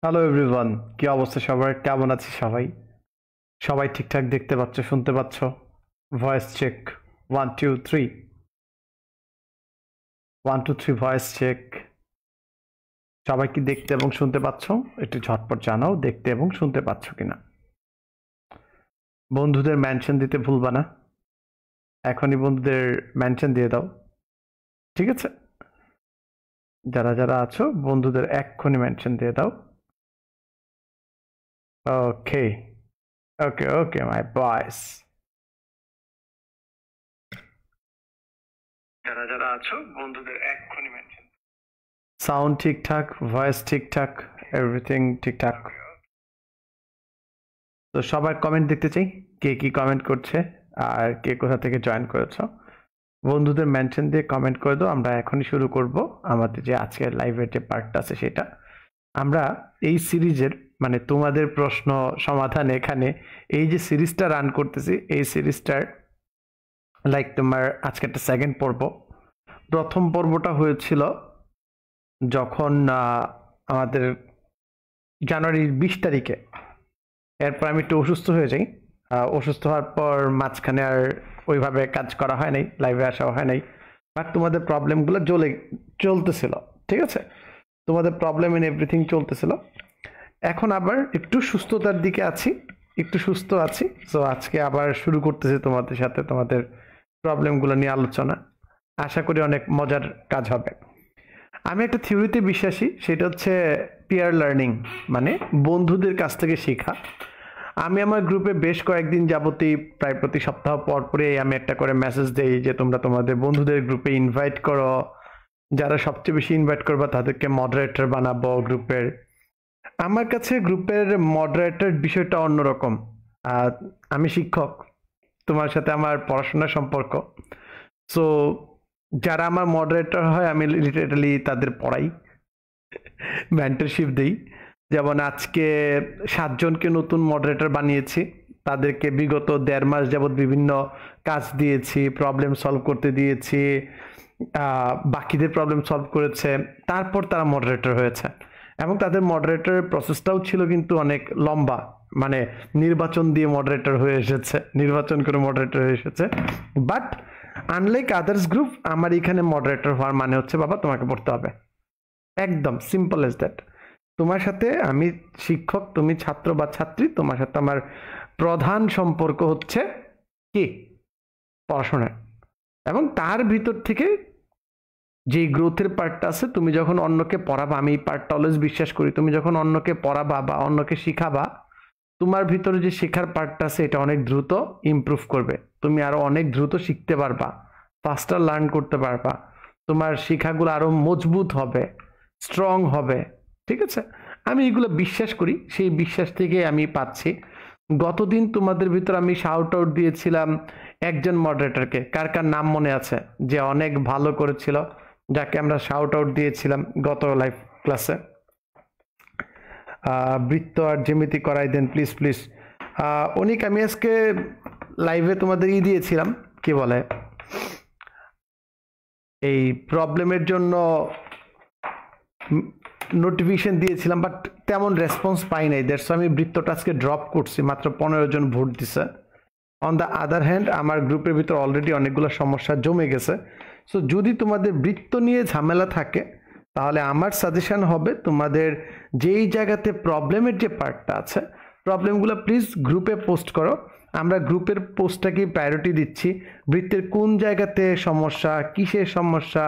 Hello everyone, কি অবস্থা সবার? কেমন আছে সবাই? সবাই ঠিকঠাক দেখতে পাচ্ছ, শুনতে পাচ্ছ? Voice check 1 2 3 1 2 3 voice check. সবাই কি দেখতে এবং শুনতে পাচ্ছ? একটু ঝটপট জানাও দেখতে এবং শুনতে পাচ্ছ কিনা। বন্ধুদের মেনশন দিতে ভুলবা না, এখনই বন্ধুদের মেনশন দিয়ে দাও, ঠিক আছে? যারা যারা আছো বন্ধুদের এক্ষুনি মেনশন দিয়ে দাও। ওকে ওকে ওকে মাই বয়েস, যারা যারা আছো বন্ধুদের এক্ষুনি মেনশন। সাউন্ড ঠিকঠাক, ভয়েস ঠিকঠাক, এভরিথিং ঠিকঠাক। তো সবার কমেন্ট দেখতে চাই, কে কি কমেন্ট করছে আর কে কোথা থেকে জয়েন করেছো। বন্ধুদের মেনশন দিয়ে কমেন্ট করে দাও। আমরা এখনই শুরু করব আমাদের যে আজকের লাইভের যে পার্টটা আছে সেটা। আমরা এই সিরিজের মানে তোমাদের প্রশ্ন সমাধান এখানে এই যে সিরিজটা রান করতেছি, এই সিরিজটার লাইক তোমার আজকে একটা সেকেন্ড পর্ব। প্রথম পর্বটা হয়েছিল যখন আমাদের জানুয়ারির 20 তারিখে। এরপর আমি একটু অসুস্থ হয়ে যাই। অসুস্থ হওয়ার পর মাঝখানে আর ওইভাবে কাজ করা হয় নাই, লাইভে আসা হয় নাই। বাট তোমাদের প্রবলেমগুলো চলতেছিল, ঠিক আছে? তোমাদের প্রবলেম ইন এভরিথিং চলতেছিল। এখন আবার একটু সুস্থতার দিকে আছি, একটু সুস্থ আছি। সো আজকে আবার শুরু করতেছি তোমাদের সাথে তোমাদের প্রবলেমগুলো নিয়ে আলোচনা। আশা করি অনেক মজার কাজ হবে। আমি একটা থিওরিতে বিশ্বাসী, সেটা হচ্ছে পিয়ার লার্নিং, মানে বন্ধুদের কাছ থেকে শেখা। আমি আমার গ্রুপে বেশ কয়েকদিন যাবতই প্রায় প্রতি সপ্তাহ পর পরে আমি একটা করে মেসেজ দেই যে তোমরা তোমাদের বন্ধুদের গ্রুপে ইনভাইট করো, যারা সবচেয়ে বেশি ইনভাইট করবা তাদেরকে মডারেটর বানাবো গ্রুপের। আমার কাছে গ্রুপের মডারেটর বিষয়টা অন্যরকম। আমি শিক্ষক, তোমার সাথে আমার পড়াশোনার সম্পর্ক। সো যারা আমার মডারেটর হয় আমি লিটারালি তাদের পড়াই, মেন্টরশিপ দিই। যেমন আজকে 7 জনকে নতুন মডারেটর বানিয়েছি, তাদেরকে বিগত 1.5 মাস যাবৎ বিভিন্ন কাজ দিয়েছি, প্রবলেম সলভ করতে দিয়েছি, বাকিদের প্রবলেম সলভ করেছে, তারপর তারা মডারেটর হয়েছে। এবং তাদের মডারেটরের প্রসেসটাও ছিল কিন্তু অনেক লম্বা, মানে নির্বাচন দিয়ে মডারেটর হয়ে এসেছে, নির্বাচন করে মডারেটর হয়ে এসেছে। বাট আনলাইক আদার্স গ্রুপ, আমার এখানে মডারেটর হওয়ার মানে হচ্ছে বাবা তোমাকে পড়তে হবে, একদম সিম্পল এজ দ্যাট। তোমার সাথে আমি শিক্ষক, তুমি ছাত্র বা ছাত্রী, তোমার সাথে আমার প্রধান সম্পর্ক হচ্ছে কি? পড়াশোনা। এবং তার ভিতর থেকে যে গ্রোথের পার্টটা আছে, তুমি যখন অন্যকে পড়াবা, আমি এই পার্টটা অলওয়েজ বিশ্বাস করি, তুমি যখন অন্যকে পড়াবা বা অন্যকে শিখাবা, তোমার ভিতরে যে শেখার পার্টটা আছে এটা অনেক দ্রুত ইমপ্রুভ করবে। তুমি আরো অনেক দ্রুত শিখতে পারবা, ফাস্টার লার্ন করতে পারবা, তোমার শিখাগুলো আরো মজবুত হবে, স্ট্রং হবে, ঠিক আছে? আমি এগুলো বিশ্বাস করি, সেই বিশ্বাস থেকে আমি পাচ্ছি। গতদিন তোমাদের ভিতর আমি শাউট আউট দিয়েছিলাম একজন মডারেটরকে, কার কার নাম মনে আছে যে অনেক ভালো করেছিল, যাকে আমরা শাউট আউট দিয়েছিলাম গত লাইভ ক্লাসে? বৃত্ত আর জ্যামিতি করাই দেন প্লিজ প্লিজ। অনিক, আমি আজকে লাইভে তোমাদের দিয়েছিলাম, কি বলে, এই প্রবলেমের জন্য নোটিফিকেশন দিয়েছিলাম, বাট তেমন রেসপন্স পাই নাই। দ্যাটস আমি বৃত্তটা আজকে ড্রপ করছি, মাত্র 15 জন ভোট দিছে। অন দ্য আদার হ্যান্ড আমার গ্রুপের ভিতর অলরেডি অনেকগুলো সমস্যা জমে গেছে। সো যদি তোমাদের বৃত্ত নিয়ে ঝামেলা থাকে, তাহলে আমার সাজেশন হবে তোমাদের যেই জায়গাতে প্রবলেমের যে পার্টটা আছে, প্রবলেমগুলো প্লিজ গ্রুপে পোস্ট করো। আমরা গ্রুপের পোস্টটাকে প্রায়োরিটি দিচ্ছি। বৃত্তের কোন জায়গাতে সমস্যা, কিসের সমস্যা,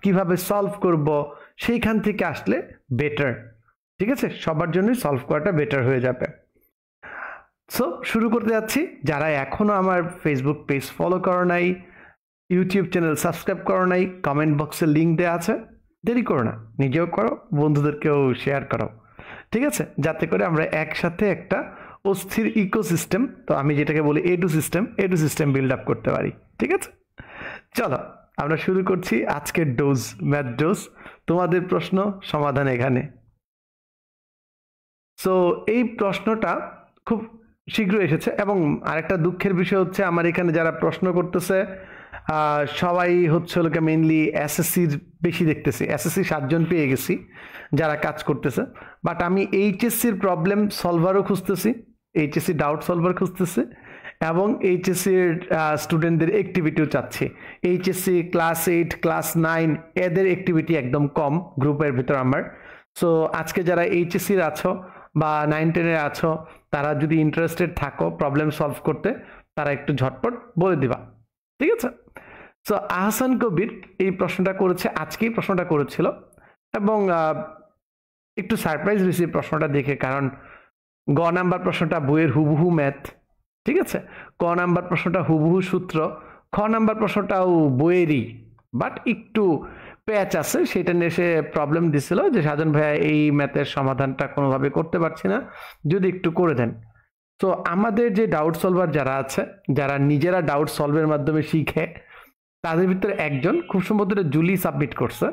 কিভাবে সলভ করব, সেইখান থেকে আসলে বেটার, ঠিক আছে? সবার জন্যই সলভ করাটা বেটার হয়ে যাবে। সো শুরু করতে যাচ্ছি। যারা এখনো আমার ফেসবুক পেজ ফলো করো নাই, ইউটিউব চ্যানেল সাবস্ক্রাইব করো নাই, কমেন্ট বক্সে লিঙ্ক দেওয়া আছে, দেরি করো না, নিজেও করো, বন্ধুদেরকেও শেয়ার করো, ঠিক আছে? যাতে করে আমরা একসাথে একটা অস্থির ইকোসিস্টেম, তো আমি যেটাকে বলি এ টু সিস্টেম বিল্ড আপ করতে পারি, ঠিক আছে? চলো আমরা শুরু করছি আজকের ডোজ, ম্যাথ ডোজ। তোমাদের প্রশ্ন সমাধান এখানে। সো এই প্রশ্নটা খুব শীঘ্র এসেছে, এবং আরেকটা দুঃখের বিষয় হচ্ছে আমার এখানে যারা প্রশ্ন করতেছে সবাই হচ্ছে হলো মেইনলি এসএসসির বেশি দেখতেছি, এসএসসি 7 জন পেয়ে গেছি যারা কাজ করতেছে, বাট আমি এইচএসসির প্রবলেম সলভারও খুঁজতেছি, এইচএসসি ডাউট সলভার খুঁজতেছি, এবং এইচএসসির স্টুডেন্টদের অ্যাক্টিভিটিও চাচ্ছি। এইচএসসি ক্লাস 8 ক্লাস 9 এদের অ্যাক্টিভিটি একদম কম গ্রুপের ভিতর আমার। সো আজকে যারা এইচএসসির আছো বা 9-10-এর আছো, তারা যদি ইন্টারেস্টেড থাকো প্রবলেম সলভ করতে, তারা একটু ঝটপট বলে দিবা, ঠিক আছে? সো আহসান কবির এই প্রশ্নটা করেছে, আজকেই প্রশ্নটা করেছিল, এবং একটু সারপ্রাইজ হয়েছি প্রশ্নটা দেখে, কারণ গ নাম্বার প্রশ্নটা বইয়ের হুবহু ম্যাথ, ঠিক আছে? ক নাম্বার প্রশ্নটা হুবহু সূত্র, খ নাম্বার প্রশ্নটাও বইয়েরই, বাট একটু প্যাচ আছে, সেটা নিয়ে সে প্রবলেম দিছিল যে সাজন ভাইয়া এই ম্যাথের সমাধানটা কোনোভাবে করতে পারছি না, যদি একটু করে দেন। তো আমাদের যে ডাউট সলভার যারা আছে, যারা নিজেরা ডাউট সলভের মাধ্যমে শিখে, তাদের ভিতরে একজন খুব সম্ভবত জুলি সাবমিট করছে।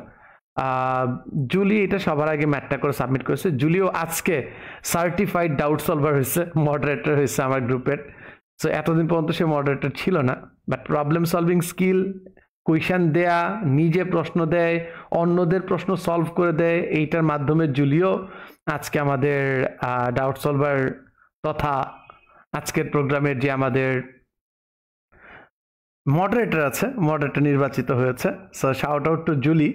জুলি এটা সবার আগে ম্যাথটা করে সাবমিট করেছে। জুলিও আজকে সার্টিফাইড ডাউট সলভার হয়েছে, মডারেটর হয়েছে আমার গ্রুপের। সো এতদিন পর্যন্ত সে মডারেটর ছিল না, but problem solving skill, question দেয়া, নিজে প্রশ্ন দেয়, অন্যদের প্রশ্ন সলভ করে দেয়, এইটার মাধ্যমে জুলিও আজকে আমাদের ডাউট সলভার তথা আজকের প্রোগ্রামের যে আমাদের মডারেটর আছে, মডারেটর নির্বাচিত হয়েছে। So shout out to Julie,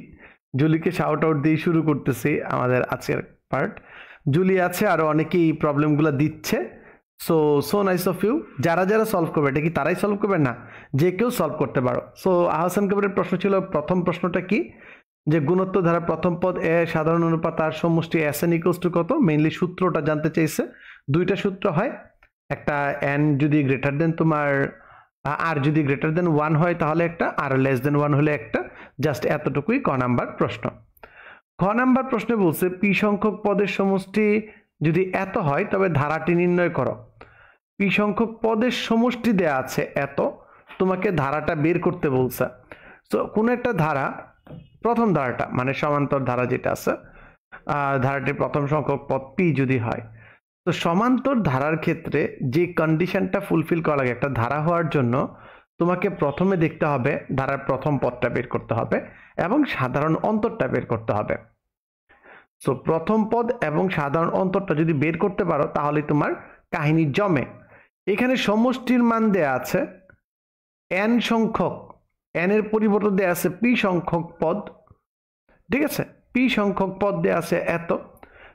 জুলিকে শাউট আউট দিয়ে শুরু করতেছি আমাদের আজকের পার্ট। জুলি আছে, আরো অনেকেই প্রবলেমগুলো দিচ্ছে। So nice of you. যারা যারা সলভ করবে, এটা কি তারাই সলভ করবে? না, যে কেউ সলভ করতে পারো। সো আহসান কবিরের প্রশ্ন ছিল, প্রথম প্রশ্নটা কি, যে গুণোত্তর ধারা প্রথম পদ এ সাধারণ অনুপাত আর সমষ্টি এস এন ইকুয়ালস টু কত, মেইনলি সূত্রটা জানতে চাইছে। দুইটা সূত্র হয়, একটা এন যদি গ্রেটার দেন তোমার আর যদি গ্রেটার দেন 1 হয় তাহলে একটা, আর লেস দেন 1 হলে একটা, জাস্ট এতটুকুই ক নাম্বার প্রশ্ন। খ নাম্বার প্রশ্নে বলছে পি সংখ্যক পদের সমষ্টি যদি এত হয় তবে ধারাটি নির্ণয় করো। পি সংখ্যক পদের সমষ্টি দেয়া আছে এত, তোমাকে ধারাটা বের করতে বলছে। সো কোন একটা ধারা, প্রথম ধারাটা মানে সমান্তর ধারা যেটা আছে, ধারাটির প্রথম সংখ্যক পদ পি যদি হয়, তো সমান্তর ধারার ক্ষেত্রে যে কন্ডিশনটা ফুলফিল করা লাগে একটা ধারা হওয়ার জন্য, তোমাকে প্রথমে দেখতে হবে ধারার প্রথম পদটা বের করতে হবে এবং সাধারণ অন্তরটা বের করতে হবে। সো প্রথম পদ এবং সাধারণ অন্তরটা যদি বের করতে পারো তাহলে তোমার কাহিনী জমে। এখানে সমষ্টির মান দেয়া আছে এন সংখ্যক, এন এর পরিবর্তে দেয়া আছে পি সংখ্যক পদ, ঠিক আছে? পি সংখ্যক পদ দেয়া আছে এত।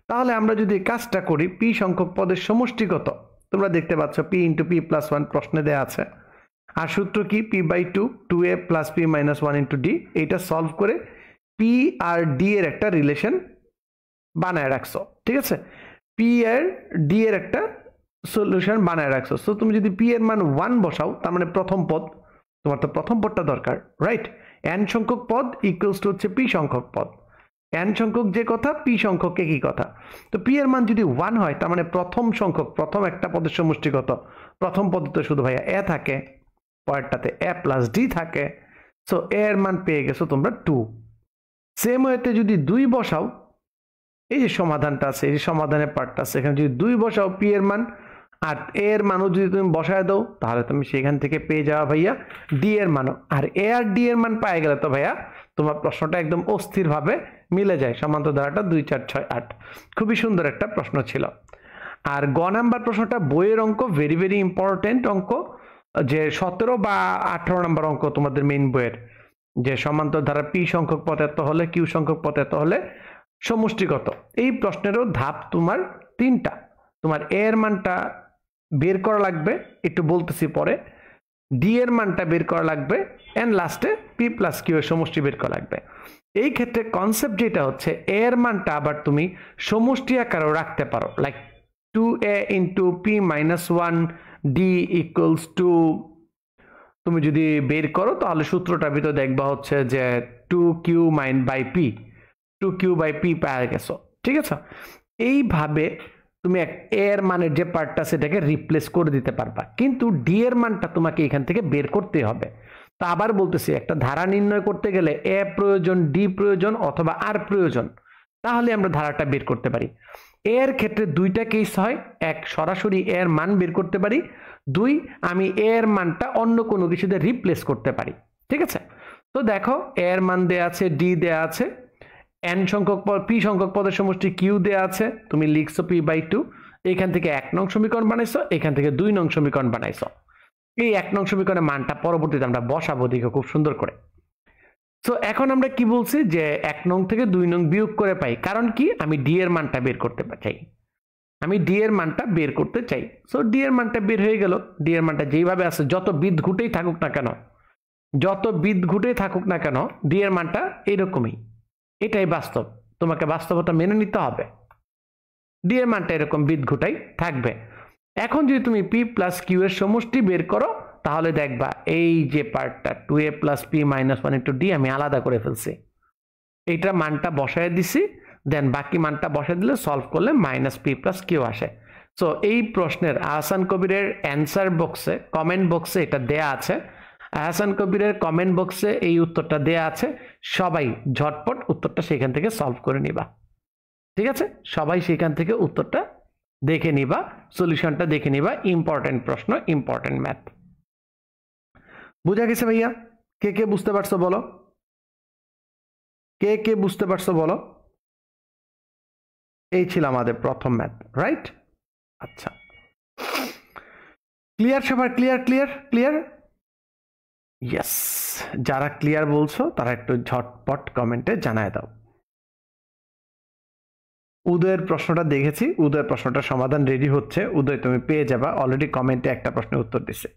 তাহলে আমরা যদি কাজটা করি, পি সংখ্যক পদের সমষ্টি কত তোমরা দেখতে পাচ্ছ, পি ইন্টু পি প্লাস 1 প্রশ্নে দেয়া আছে। আর সূত্র কি, P by 2 2a plus P minus 1 into D. এইটা সলভ করে পি আর ডি এর একটা রিলেশন বানায় রাখছো, ঠিক আছে? পি আর ডি এর একটা সলিউশন বানায় রাখছো। সো তুমি যদি পি এর মান 1 বসাও, তার মানে প্রথম পদ, তোমার তো প্রথম পদটা দরকার, রাইট? এন সংখ্যক পদ ইকুয়ালস টু হচ্ছে পি সংখ্যক পদ। এন সংখ্যক যে কথা, পি সংখ্যক একই কথা। তো পি এর মান যদি 1 হয়, তার মানে প্রথম সংখ্যক, প্রথম একটা পদের সমষ্টি কত? প্রথম পদ তো শুধু ভাইয়া এ থাকে, পরেরটাতে এ প্লাস ডি থাকে। সো এ এর মান পেয়ে গেছো তোমরা 2। সেম ওয়েতে যদি 2 বসাও, এই যে সমাধানটা আছে, এই যে সমাধানের পার্টটা আছে, এখানে যদি 2 বসাও পি এর মান, আর এ এর মানও যদি তুমি বসায় দাও, তাহলে তুমি সেখান থেকে পেয়ে যাওয়া ভাইয়া ডি এর মানও। আর এ আর ডি এর মান পাই গেলে তো ভাইয়া তোমার প্রশ্নটা একদম অস্থির ভাবে মিলে যায়। সমান্তর ধারাটা 2 4 6 8, খুবই সুন্দর একটা প্রশ্ন ছিল। আর গ নাম্বার প্রশ্নটা বইয়ের অঙ্ক, ভেরি ভেরি ইম্পর্টেন্ট অঙ্ক, যে 17 বা 18 নাম্বার অঙ্ক তোমাদের মেইন বইয়ের, যে সমান্তর ধারা পি সংখ্যক পদ এত হলে কিউ সংখ্যক পদ এত হলে সমষ্টি কত। এই প্রশ্নেরও ধাপ তোমার 3টা। তোমার এ এর মানটা বের করা লাগবে, একটু বলতেছি পরে, ডি এর মানটা বের করা লাগবে, এন্ড লাস্টে পি প্লাস কিউ এর সমষ্টি বের করা লাগবে। এই ক্ষেত্রে কনসেপ্ট যেটা হচ্ছে, এ এর মানটা আবার তুমি সমষ্টি আকারেও রাখতে পারো, like 2a into P minus 1 D equals to, তুমি যদি বের করো তাহলে সূত্রটার ভিতরে দেখবা হচ্ছে যে 2q by P, 2q by P পাওয়া গেছো, ঠিক আছে? এইভাবে তুমি এ এর মানের যে পার্টটা সেটাকে রিপ্লেস করে দিতে পারবা, কিন্তু ডি এর মানটা তোমাকে এখান থেকে বের করতে হবে। তা আবার বলতেছি, একটা ধারা নির্ণয় করতে গেলে এ প্রয়োজন, ডি প্রয়োজন, অথবা আর প্রয়োজন, তাহলে আমরা ধারাটা বের করতে পারি। এর ক্ষেত্রে 2টা কেস হয়, এক সরাসরি এ এর মান বের করতে পারি, 2 আমি এ এর মানটা অন্য কোনো কিছুতে রিপ্লেস করতে পারি। ঠিক আছে? তো দেখো এর মান দেয়া আছে, ডি দেয়া আছে, n সংখ্যক পদ, p সংখ্যক পদের সমষ্টি q দেয়া আছে, তুমি লিখছো p/2, এখান থেকে 1 নং সমীকরণ বানাইছো, এখান থেকে 2 নং সমীকরণ বানাইছো। এই 1 নং সমীকরণের মানটা পরবর্তীতে আমরা বসাবো দিকে খুব সুন্দর করে। সো এখন আমরা কি বলছি যে 1 নং থেকে 2 নং বিয়োগ করে পাই, কারণ কি আমি ডি এর মানটা বের করতে চাই, আমি ডি এর মানটা বের করতে চাই। সো ডি এর মানটা বের হয়ে গেল, ডি এর মানটা যেইভাবে আছে, যত বিদ ঘুটেই থাকুক না কেন, যত বিদ ঘুটেই থাকুক না কেন, ডি এর মানটা এরকমই, এটাই বাস্তব, তোমাকে বাস্তবতা মেনে নিতে হবে, ডি এর মানটা এরকম বিদ ঘুটাই থাকবে। এখন যদি তুমি পি প্লাস কিউ এর সমষ্টি বের করো, তাহলে দেখবা এই যে পার্টটা 2a plus P minus 1 into D আমি আলাদা করে ফেলছি, এইটা মানটা বসায় দিছি, দেন বাকি মানটা বসায় দিলে সলভ করলে মাইনাস পি প্লাস কিউ আসে। সো এই প্রশ্নের আহসান কবিরের অ্যান্সার বক্সে, কমেন্ট বক্সে এটা দেয়া আছে, আহসান কবিরের কমেন্ট বক্সে এই উত্তরটা দেয়া আছে, সবাই ঝটপট উত্তরটা সেখান থেকে সলভ করে নিবা। ঠিক আছে, সবাই সেখান থেকে উত্তরটা দেখে নিবা, সলিউশনটা দেখে নিবা, ইম্পর্টেন্ট প্রশ্ন, ইম্পর্টেন্ট ম্যাথ। বুঝা গেছে ভাইয়া? কে কে বুঝতে পারছো বলো, কে কে বুঝতে পারছো বলো? এই ছিল আমাদের প্রথম ম্যাথ, রাইট? আচ্ছা, ক্লিয়ার সবার? Clear clear clear? ইয়েস, যারা ক্লিয়ার বলছো তারা একটু ঝটপট কমেন্টে জানায় দাও। উদয়ের প্রশ্নটা দেখেছি, উদয়ের প্রশ্নটা সমাধান রেডি হচ্ছে। উদয় তুমি পেয়ে যাবা, অলরেডি কমেন্টে একটা প্রশ্নের উত্তর দিছে।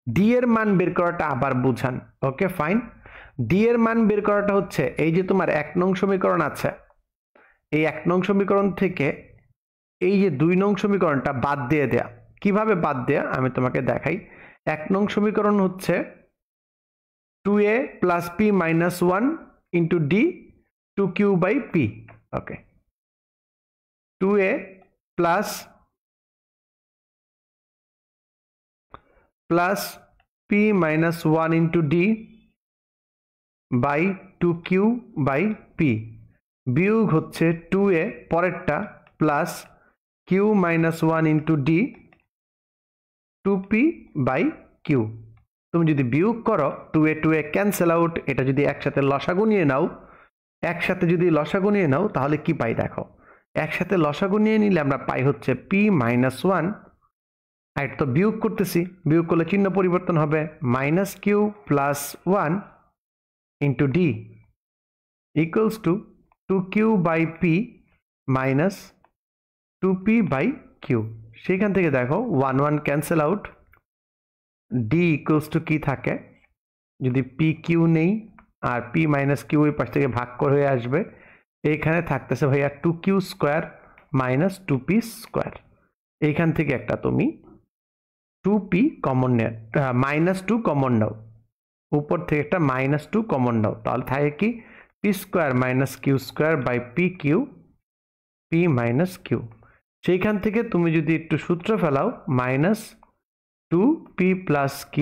ডি এর মান বের করাটা আবার বুঝান। ওকে ফাইন, ডি এর মান বের করাটা হচ্ছে এই যে তোমার 1 নং সমীকরণ আছে, এই 1 নং সমীকরণ থেকে এই যে 2 নং সমীকরণটা বাদ দিয়ে দেয়া। কিভাবে বাদ দেয়া আমি তোমাকে দেখাই। 1 নং সমীকরণ হচ্ছে 2a plus p minus 1 into d 2q by p। Okay, 2a plus p minus 1 into d by 2q by p, বিয়োগ হচ্ছে 2a পরেরটা plus q minus 1 into d 2p by q। তুমি যদি বিয়োগ করো 2a 2a ক্যান্সেল আউট, এটা যদি একসাথে লসাগু নিয়ে নাও, একসাথে যদি লসাগু নিয়ে নাও তাহলে কি পাই দেখো, একসাথে লসাগু নিয়ে নিলে আমরা পাই হচ্ছে p মাইনাস 1, আর এটা তো বিয়োগ করতেছি, বিয়োগ করলে চিহ্ন পরিবর্তন হবে, minus q plus 1 into d equals to 2q by p minus 2p by q। সেখান থেকে দেখো 1 1 cancel out, d equals to কি থাকে, যদি p q নেই আর p মাইনাস q এই পাশ থেকে ভাগ করে হয়ে আসবে, এইখানে থাকতেছে ভাইয়া 2q square minus 2p square. এইখান থেকে একটা তুমি 2p কমন নেয়, মাইনাস 2 কমন নাও, উপর থেকে একটা মাইনাস 2 কমন নাও, তাহলে থাকে কি p square minus q square by pq, p minus q। সেইখান থেকে তুমি যদি একটু সূত্র ফেলাও, minus 2p plus q,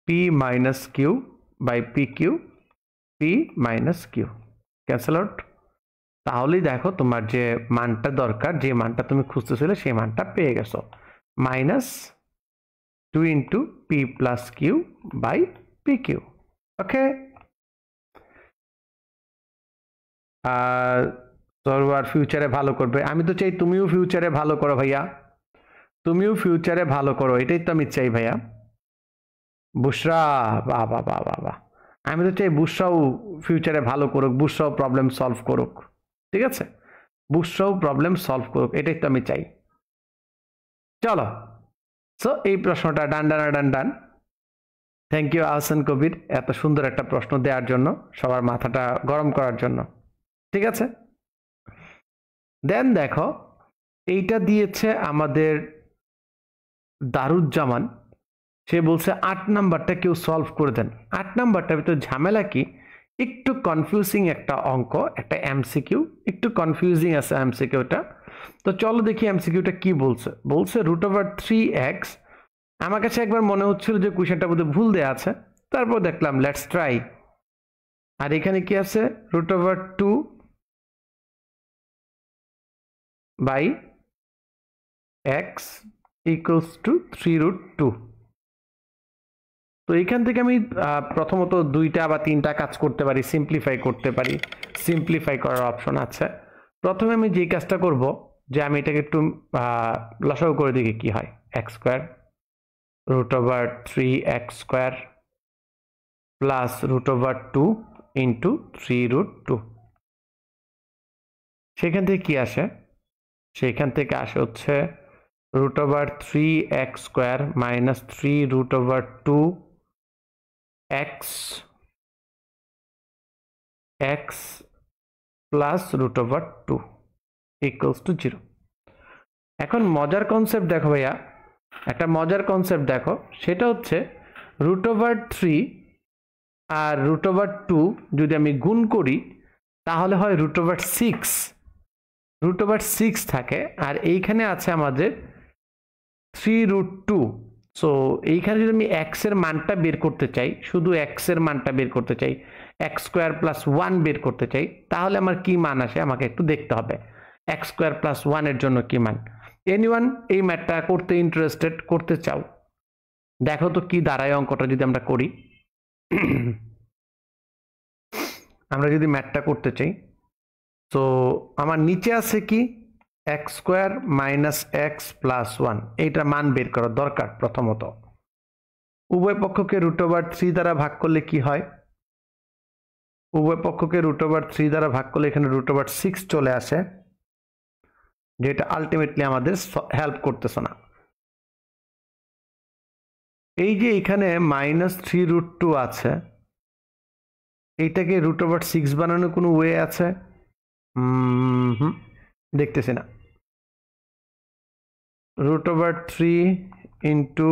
p minus q by pq, p minus q cancel out. তাহলেই দেখো তোমার যে মানটা দরকার, যে মানটা তুমি খুঁজতেছিলে সেই মানটা পেয়ে গেছো, minus 2 into p plus q by pq। Okay, Sarwar ফিউচারে ভালো করবে, আমি তো চাই তুমিও ফিউচারে ভালো করো ভাইয়া, তুমিও ফিউচারে ভালো করো, এটাই তো আমি চাই ভাইয়া। বুশরা, বাহ বাহ বাহ বাহ বাহ, আমি তো চাই বুশরাও ফিউচারে ভালো করুক, বুশরাও প্রবলেম সলভ করুক, ঠিক আছে, বুশরাও প্রবলেম সলভ করুক, এটাই তো আমি চাই। চলো, সো এই প্রশ্নটা ডান ডান ডান ডান। থ্যাংক ইউ আহসান কবির এত সুন্দর একটা প্রশ্ন দেওয়ার জন্য, সবার মাথাটা গরম করার জন্য, ঠিক আছে। দেন দেখো এইটা দিয়েছে আমাদের দারুজ্জামান, সে বলছে 8 নাম্বারটা কেউ সলভ করে দেন। 8 নাম্বারটার ভিতরে ঝামেলা কি, একটু কনফিউজিং একটা অঙ্ক, একটা এমসিকিউ, একটু কনফিউজিং আছে এমসিকিউটা। তো চলো দেখি এমসিকিউটা কি বলছে। বলছে √3x, আমার কাছে একবার মনে হচ্ছিল যে কোশ্চেনটা বোধহয় ভুল দেয়া আছে, তারপর দেখলাম লেটস ট্রাই। আর এখানে কি আছে, √2 বাই x ইকুয়ালস টু 3√2। তো এখান থেকে আমি প্রথমত 2টা বা 3টা কাজ করতে পারি, সিম্পলিফাই করতে পারি। সিম্পলিফাই করার অপশন আছে। প্রথমে আমি যে কাজটা করব যে আমি এটাকে একটু লসাগু করে দেখি কি হয়। x² √3x² plus √2 into 3√2। সেখান থেকে কি আসে? সেখান থেকে আসে হচ্ছে √3x² minus 3√2 x plus √2 equals to 0। এখন মজার কনসেপ্ট দেখো ভাইয়া, একটা মজার কনসেপ্ট দেখো, সেটা হচ্ছে √3 আর √2 যদি আমি গুণ করি তাহলে হয় √6। √6 থাকে, আর এইখানে আছে আমাদের 3√2। সো এইখানে যদি আমি x এর মানটা বের করতে চাই, শুধু x এর মানটা বের করতে চাই, x² প্লাস 1 বের করতে চাই, তাহলে আমার কি মান আসে আমাকে একটু দেখতে হবে। x² প্লাস 1 এর জন্য কি মান? এনিওয়ান এই ম্যাথটা করতে ইন্টারেস্টেড, করতে চাও, দেখো তো কি দাঁড়ায় অঙ্কটা যদি আমরা করি। আমরা যদি ম্যাথটা করতে চাই, তো আমার নিচে আছে কি x² মাইনাস x প্লাস 1, এইটার মান বের করা দরকার। প্রথমত উভয় পক্ষকে √3 দ্বারা ভাগ করলে কি হয়? উভয় পক্ষকে √3 দ্বারা ভাগ করলে এখানে √6 চলে আসে, যেটা আলটিমেটলি আমাদের হেল্প করতেছে না। এই যে এখানে মাইনাস 3√2 আছে, এইটাকে √6 বানানোর কোনো ওয়ে আছে? দেখতেছি না। √3 ইন্টু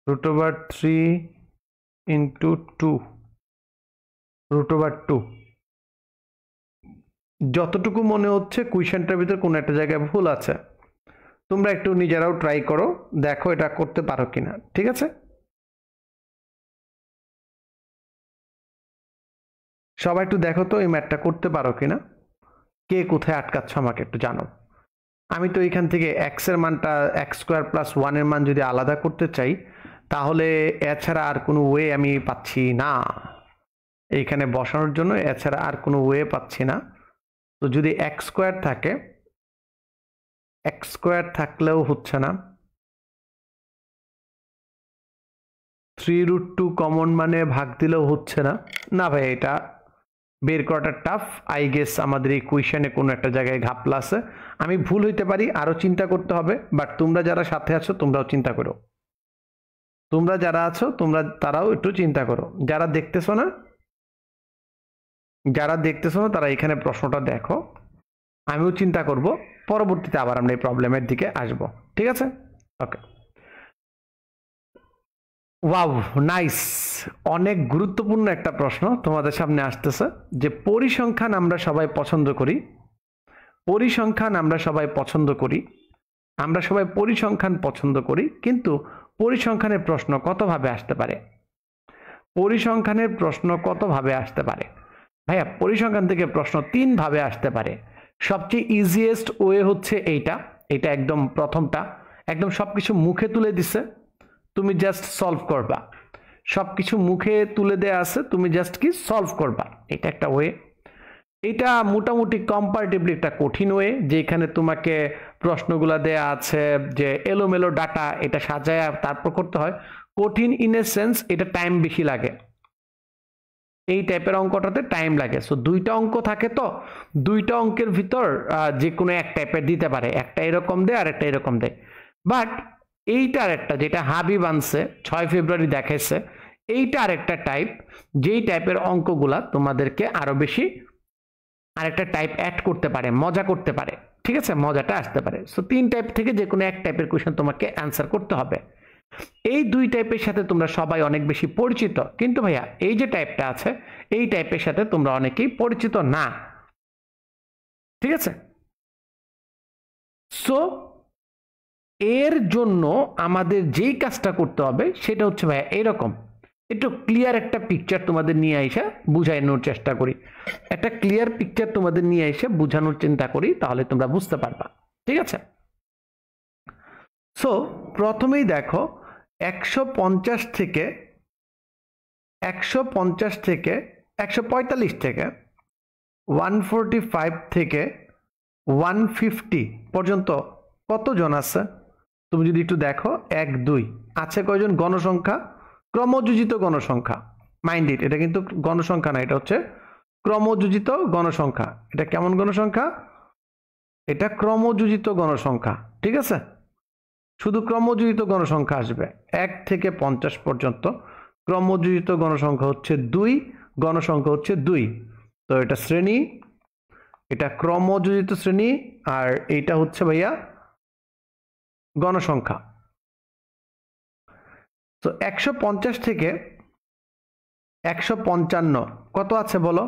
√2 √2, যতটুকু মনে হচ্ছে কুইশনটার ভিতরে কোনো একটা জায়গায় ভুল আছে। তোমরা একটু নিজেরাও ট্রাই করো, দেখো এটা করতে পারো কিনা। ঠিক আছে, সবাই একটু দেখো তো এই ম্যাথটা করতে পারো কিনা, কে কোথায় আটকাচ্ছ আমাকে একটু জানো। আমি তো এখান থেকে x এর মানটা x² প্লাস 1 এর মান যদি আলাদা করতে চাই, তাহলে এছাড়া আর কোনো ওয়ে আমি পাচ্ছি না এইখানে বসানোর জন্য, এছাড়া আর কোনো ওয়ে পাচ্ছি না। তো যদি x² থাকে, x² থাকলেও হচ্ছে না, 3√2 কমন মানে ভাগ দিলেও হচ্ছে না। না ভাই, এটা বের করাটা টাফ। আই গেস আমাদের এই কুইশনে কোনো একটা জায়গায় ঘাপলা আছে। আমি ভুল হইতে পারি, আরো চিন্তা করতে হবে। বাট তোমরা যারা সাথে আছো তোমরাও চিন্তা করো, তোমরা যারা আছো তোমরা তারাও একটু চিন্তা করো। যারা দেখতেছো না তারা এখানে প্রশ্নটা দেখো, আমিও চিন্তা করব, পরবর্তীতে আবার আমরা এই প্রবলেমের দিকে আসব। ঠিক আছে, ওকে। Wow, nice. অনেক গুরুত্বপূর্ণ একটা প্রশ্ন তোমাদের সামনে আসতেছে, যে পরিসংখ্যান আমরা সবাই পছন্দ করি, আমরা সবাই পরিসংখ্যান পছন্দ করি, কিন্তু পরিসংখ্যানের প্রশ্ন কতভাবে আসতে পারে? ভাইয়া পরিসংখ্যান থেকে প্রশ্ন 3 ভাবে আসতে পারে। সবচেয়ে ইজিয়েস্ট ওয়ে হচ্ছে এটা একদম প্রথমটা, একদম সবকিছু মুখে তুলে দিছে, তুমি জাস্ট সলভ করবা। সবকিছু মুখে তুলে দেয়া আছে, তুমি জাস্ট কি সলভ করবা, এটা একটা ওয়ে। এটা মোটামুটি কম্পারেটিভলি একটা কঠিন ওয়ে, যেখানে তোমাকে প্রশ্নগুলা দেয়া আছে যে এলোমেলো ডাটা, এটা সাজায় তারপর করতে হয়। কঠিন ইন এ সেন্স এটা টাইম বেশি লাগে, এই টাইপের অঙ্কটাতে টাইম লাগে। সো 2টা অঙ্ক থাকে, তো 2টা অঙ্কের ভিতর যে কোনো এক টাইপের দিতে পারে, একটা এরকম দেয় আর একটা এরকম দেয়। বাট এইটার একটা যেটা হাবিব আনছে 6 ফেব্রুয়ারি দেখাইছে, এইটা আরেকটা টাইপ, যেই টাইপের অঙ্কগুলা তোমাদেরকে আরো বেশি আরেকটা টাইপ অ্যাড করতে পারে, মজা করতে পারে। ঠিক আছে, মজাটা আসতে পারে। সো 3 টাইপ থেকে যে কোনো এক টাইপের কোশ্চেন তোমাকে অ্যান্সার করতে হবে। এই 2 টাইপের সাথে তোমরা সবাই অনেক বেশি পরিচিত, কিন্তু ভাইয়া এই যে টাইপটা আছে, এই টাইপের সাথে তোমরা অনেকেই পরিচিত না। ঠিক আছে, সো এর জন্য আমাদের যেই কাজটা করতে হবে সেটা হচ্ছে ভাইয়া এরকম একটু ক্লিয়ার একটা পিকচার তোমাদের নিয়ে এসে বুঝানোর চেষ্টা করি, একটা ক্লিয়ার পিকচার তোমাদের নিয়ে এসে বোঝানোর চিন্তা করি, তাহলে তোমরা বুঝতে পারবা। ঠিক আছে, সো প্রথমেই দেখো 150 থেকে 145 থেকে 145 থেকে 150 পর্যন্ত কতজন আছে? তুমি যদি একটু দেখো 1 2 আছে কয়জন? গণসংখ্যা, ক্রমযোজিত গণসংখ্যা। মাইন্ড ইট, এটা কিন্তু গণসংখ্যা না, এটা হচ্ছে ক্রমযোজিত গণসংখ্যা। এটা কেমন গণসংখ্যা? এটা ক্রমযোজিত গণসংখ্যা, ঠিক আছে? শুধু ক্রমযোজিত গণসংখ্যা আসবে 1 থেকে 50 পর্যন্ত। ক্রমযোজিত গণসংখ্যা হচ্ছে 2, গণসংখ্যা হচ্ছে 2। তো এটা শ্রেণী, এটা ক্রমযোজিত শ্রেণী, আর এইটা হচ্ছে ভাইয়া গণসংখ্যা। তো 150 থেকে 155 কত আছে বলো?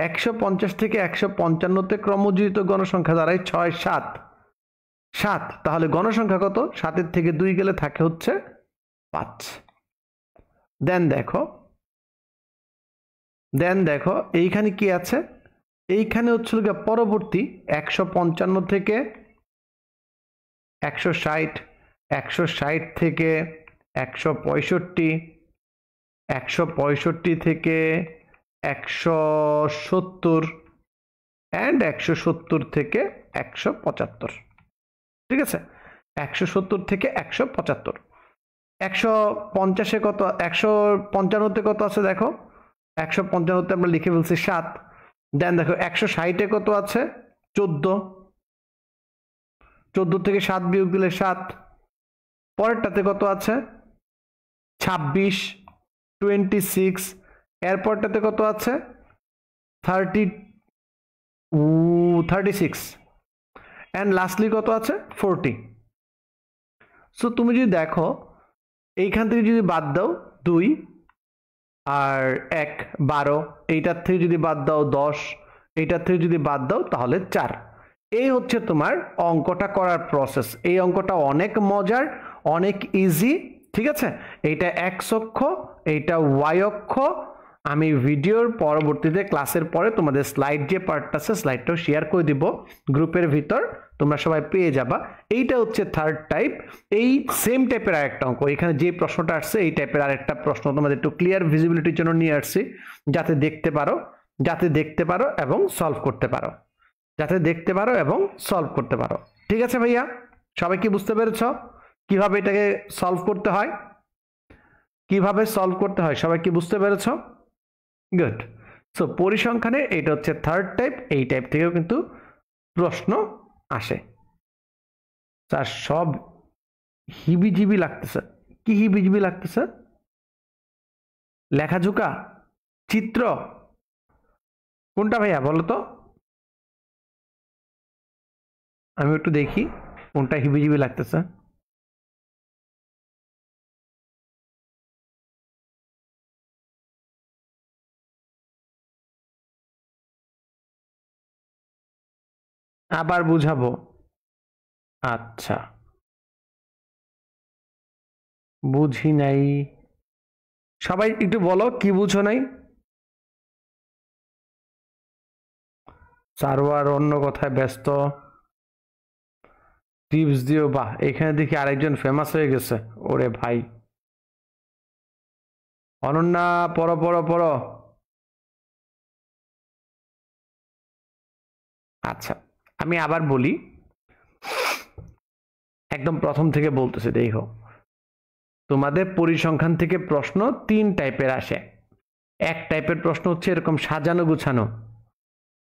150 থেকে 155 তে ক্রমযোজিত গণসংখ্যা দাঁড়ায় 6 7 7। তাহলে গণসংখ্যা কত? 7 থেকে 2 গেলে থাকে হচ্ছে 5। দেন দেখো এইখানে কি আছে? এইখানে হচ্ছে পরবর্তী 155 থেকে 160, 160 থেকে 165, 165 থেকে 170 অ্যান্ড 170 থেকে 175, ঠিক আছে? 170 থেকে 175। 150-এ কত? 155-তে কত আছে দেখো? 155-তে আমরা লিখে ফেলছি 7। দেন দেখো 160-এ কত আছে? 14। 14 থেকে 7 বিয়োগ দিলে 7। পরেরটাতে কত আছে? 26, 26। এরপরটাতে কত আছে? 36 অ্যান্ড লাস্টলি কত আছে? 40। সো তুমি যদি দেখো এইখান থেকে যদি বাদ দাও 2 আর 1 12, এইটার থেকে যদি বাদ দাও 10, এইটার থেকে যদি বাদ দাও তাহলে 4। এই হচ্ছে তোমার অঙ্কটা করার প্রসেস। এই অঙ্কটা অনেক মজার, অনেক ইজি, ঠিক আছে? এইটা এক্স অক্ষ, এইটা ওয়াই অক্ষ। আমি ভিডিওর পরবর্তীতে ক্লাসের পরে তোমাদের স্লাইড যে পার্টটা আছে স্লাইডটাও শেয়ার করে দিব গ্রুপের ভিতর, তোমরা সবাই পেয়ে যাবা। এইটা হচ্ছে থার্ড টাইপ। এই সেম টাইপের আরেকটা অঙ্ক, এখানে যে প্রশ্নটা আসছে এই টাইপের আরেকটা প্রশ্ন তোমাদের একটু ক্লিয়ার ভিজিবিলিটির জন্য নিয়ে আসছি, যাতে দেখতে পারো এবং সলভ করতে পারো, ঠিক আছে ভাইয়া? সবাই কি বুঝতে পেরেছ কিভাবে এটাকে সলভ করতে হয়? সবাই কি বুঝতে পেরেছ? গুড। সো পরিসংখ্যানে এটা হচ্ছে থার্ড টাইপ। এই টাইপ থেকেও কিন্তু প্রশ্ন আসে। স্যার সব হিবিজিবি লাগতেছে। কি হিবিজিবি লাগতেছে? লেখাজোকা, চিত্র, কোনটা ভাইয়া বলো তো? আমি একটু দেখি কোনটা হিবিজিবি লাগতেছে। আবার বুঝাবো? আচ্ছা, বুঝি নাই। সবাই একটু বলো কি বুঝো নাই। সার্ভার অন্য কথায় ব্যস্ত। টিপস দিও। বাহ, এখানে দেখি আরেকজন ফেমাস হয়ে গেছে। ওরে ভাই, অনন্যা পড়ো। আচ্ছা, আমি আবার বলি, একদম প্রথম থেকে বলতেছি। দেখো, তোমাদের পরিসংখ্যান থেকে প্রশ্ন 3 টাইপের আসে। এক টাইপের প্রশ্ন হচ্ছে এরকম সাজানো গুছানো,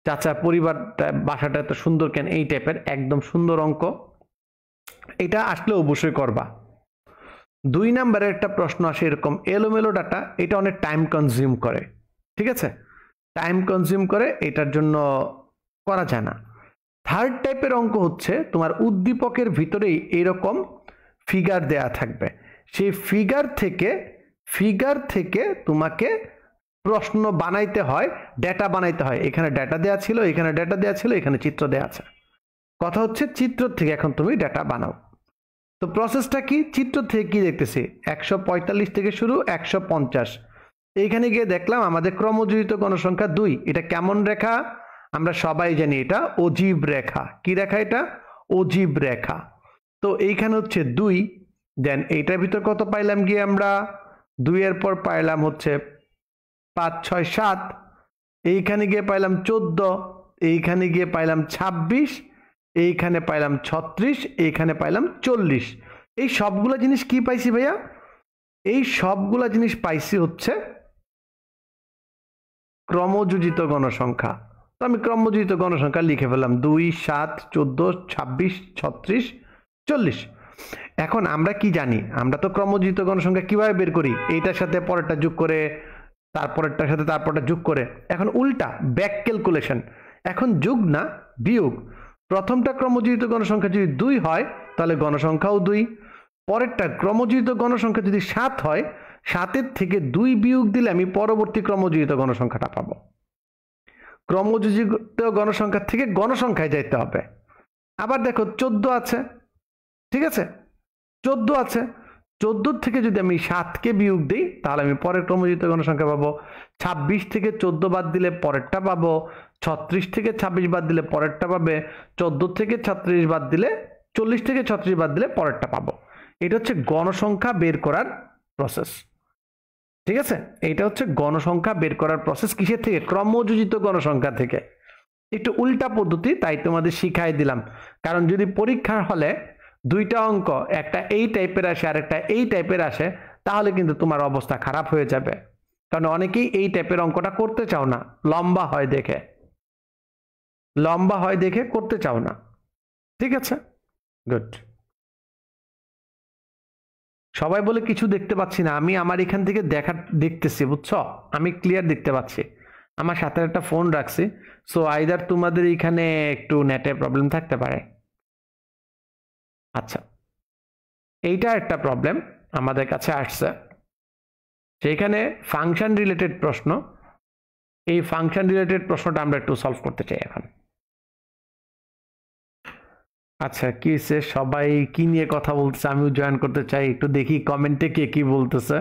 চাচা পরিবারটা বাসাটা এত সুন্দর কেন, এই টাইপের একদম সুন্দর অঙ্ক, এটা আসলে অবশ্যই করবা। 2 নম্বরের একটা প্রশ্ন আসে এরকম এলোমেলো ডাটা, এটা অনেক টাইম কনজিউম করে, ঠিক আছে? টাইম কনজিউম করে, এটার জন্য করা যায় না। থার্ড টাইপের অঙ্ক হচ্ছে তোমার উদ্দীপকের ভিতরেই এরকম ফিগার দেয়া থাকবে, সেই ফিগার থেকে তোমাকে প্রশ্ন বানাইতে হয়, ডেটা বানাইতে হয়। এখানে ডেটা দেয়া ছিল, এখানে ডেটা দেয়া ছিল, এখানে চিত্র দেয়া আছে। কথা হচ্ছে চিত্র থেকে এখন তুমি ডেটা বানাও। তো প্রসেসটা কি? চিত্র থেকে কি দেখতেছি? 145 থেকে শুরু 150। এইখানে গিয়ে দেখলাম আমাদের ক্রমযোজিত গণসংখ্যা 2। এটা কেমন রেখা? আমরা সবাই জানি এটা অজীব রেখা। কি রেখা এটা? অজীব রেখা। তো এইখানে হচ্ছে 2, দেন এইটার ভিতর কত পাইলাম গিয়ে আমরা 2 এর পর পাইলাম হচ্ছে 5 6 7, এইখানে গিয়ে পাইলাম 14, এইখানে গিয়ে পাইলাম 26, এইখানে পাইলাম 36, এইখানে পাইলাম 40। এই সবগুলা জিনিস কি পাইছি ভাইয়া? এই সবগুলা জিনিস পাইছি হচ্ছে ক্রমযোজিত গণসংখ্যা। তো আমি ক্রমযোজিত গণসংখ্যা লিখে ফেললাম 2 7 14 26 36 40। এখন আমরা কি জানি? আমরা তো ক্রমযোজিত গণসংখ্যা কিভাবে বের করি? এইটার সাথে পরেরটা যোগ করে, তারপরেরটার সাথে তারপরটা যোগ করে। এখন উল্টা ব্যাক ক্যালকুলেশন, এখন যোগ না বিয়োগ। প্রথমটা ক্রমযোজিত গণসংখ্যা যদি 2 হয় তাহলে গণসংখ্যাও 2, পরেরটা ক্রমযোজিত গণসংখ্যা যদি 7 হয়, 7-এর থেকে 2 বিয়োগ দিলে আমি পরবর্তী ক্রমযোজিত গণসংখ্যাটা পাবো। ক্রমযোজিত গণসংখ্যা থেকে গণসংখ্যায় যাইতে হবে। আবার দেখো 14 আছে, ঠিক আছে, 14 আছে, 14 থেকে যদি আমি 7কে বিয়োগ দিই তাহলে আমি পরের ক্রমযোজিত গণসংখ্যা পাবো। 26 থেকে 14 বাদ দিলে পরেরটা পাবো, 36 থেকে 26 বাদ দিলে পরেরটা পাবে, 14 থেকে 36 বাদ দিলে 40 থেকে 36 বাদ দিলে পরেরটা পাবো। এটা হচ্ছে গণসংখ্যা বের করার প্রসেস, ঠিক আছে। এটা হচ্ছে গণসংখ্যা বের করার প্রসেস কিসের থেকে? ক্রমযোজিত গণসংখ্যা থেকে। একটু উল্টা পদ্ধতি, তাই তোমাদের শিখাই দিলাম। কারণ যদি পরীক্ষার হলে দুইটা অঙ্ক, একটা এই টাইপের আসে আর একটা এই টাইপের আসে, তাহলে কিন্তু তোমার অবস্থা খারাপ হয়ে যাবে। কারণ অনেকেই এই টাইপের অঙ্কটা করতে চাও না, লম্বা হয় দেখে করতে চাও না, ঠিক আছে। গুড। সবাই বলে কিছু দেখতে পাচ্ছি না। আমি আমার এখান থেকে দেখতেছি, বুঝছো, আমি ক্লিয়ার দেখতে পাচ্ছি। আমার সাথে একটা ফোন রাখছি, সো আইদার তোমাদের এখানে একটু নেটের প্রবলেম থাকতে পারে। আচ্ছা, এইটা একটা প্রবলেম আমাদের কাছে আসছে, সেইখানে ফাংশন রিলেটেড প্রশ্ন। এই ফাংশন রিলেটেড প্রশ্নটা আমরা একটু সলভ করতে চাই এখন। আচ্ছা, কি সে সবাই কি নিয়ে কথা বলতেছে? আমিও জয়েন করতে চাই, একটু দেখি কমেন্টে কে কি বলতেছে।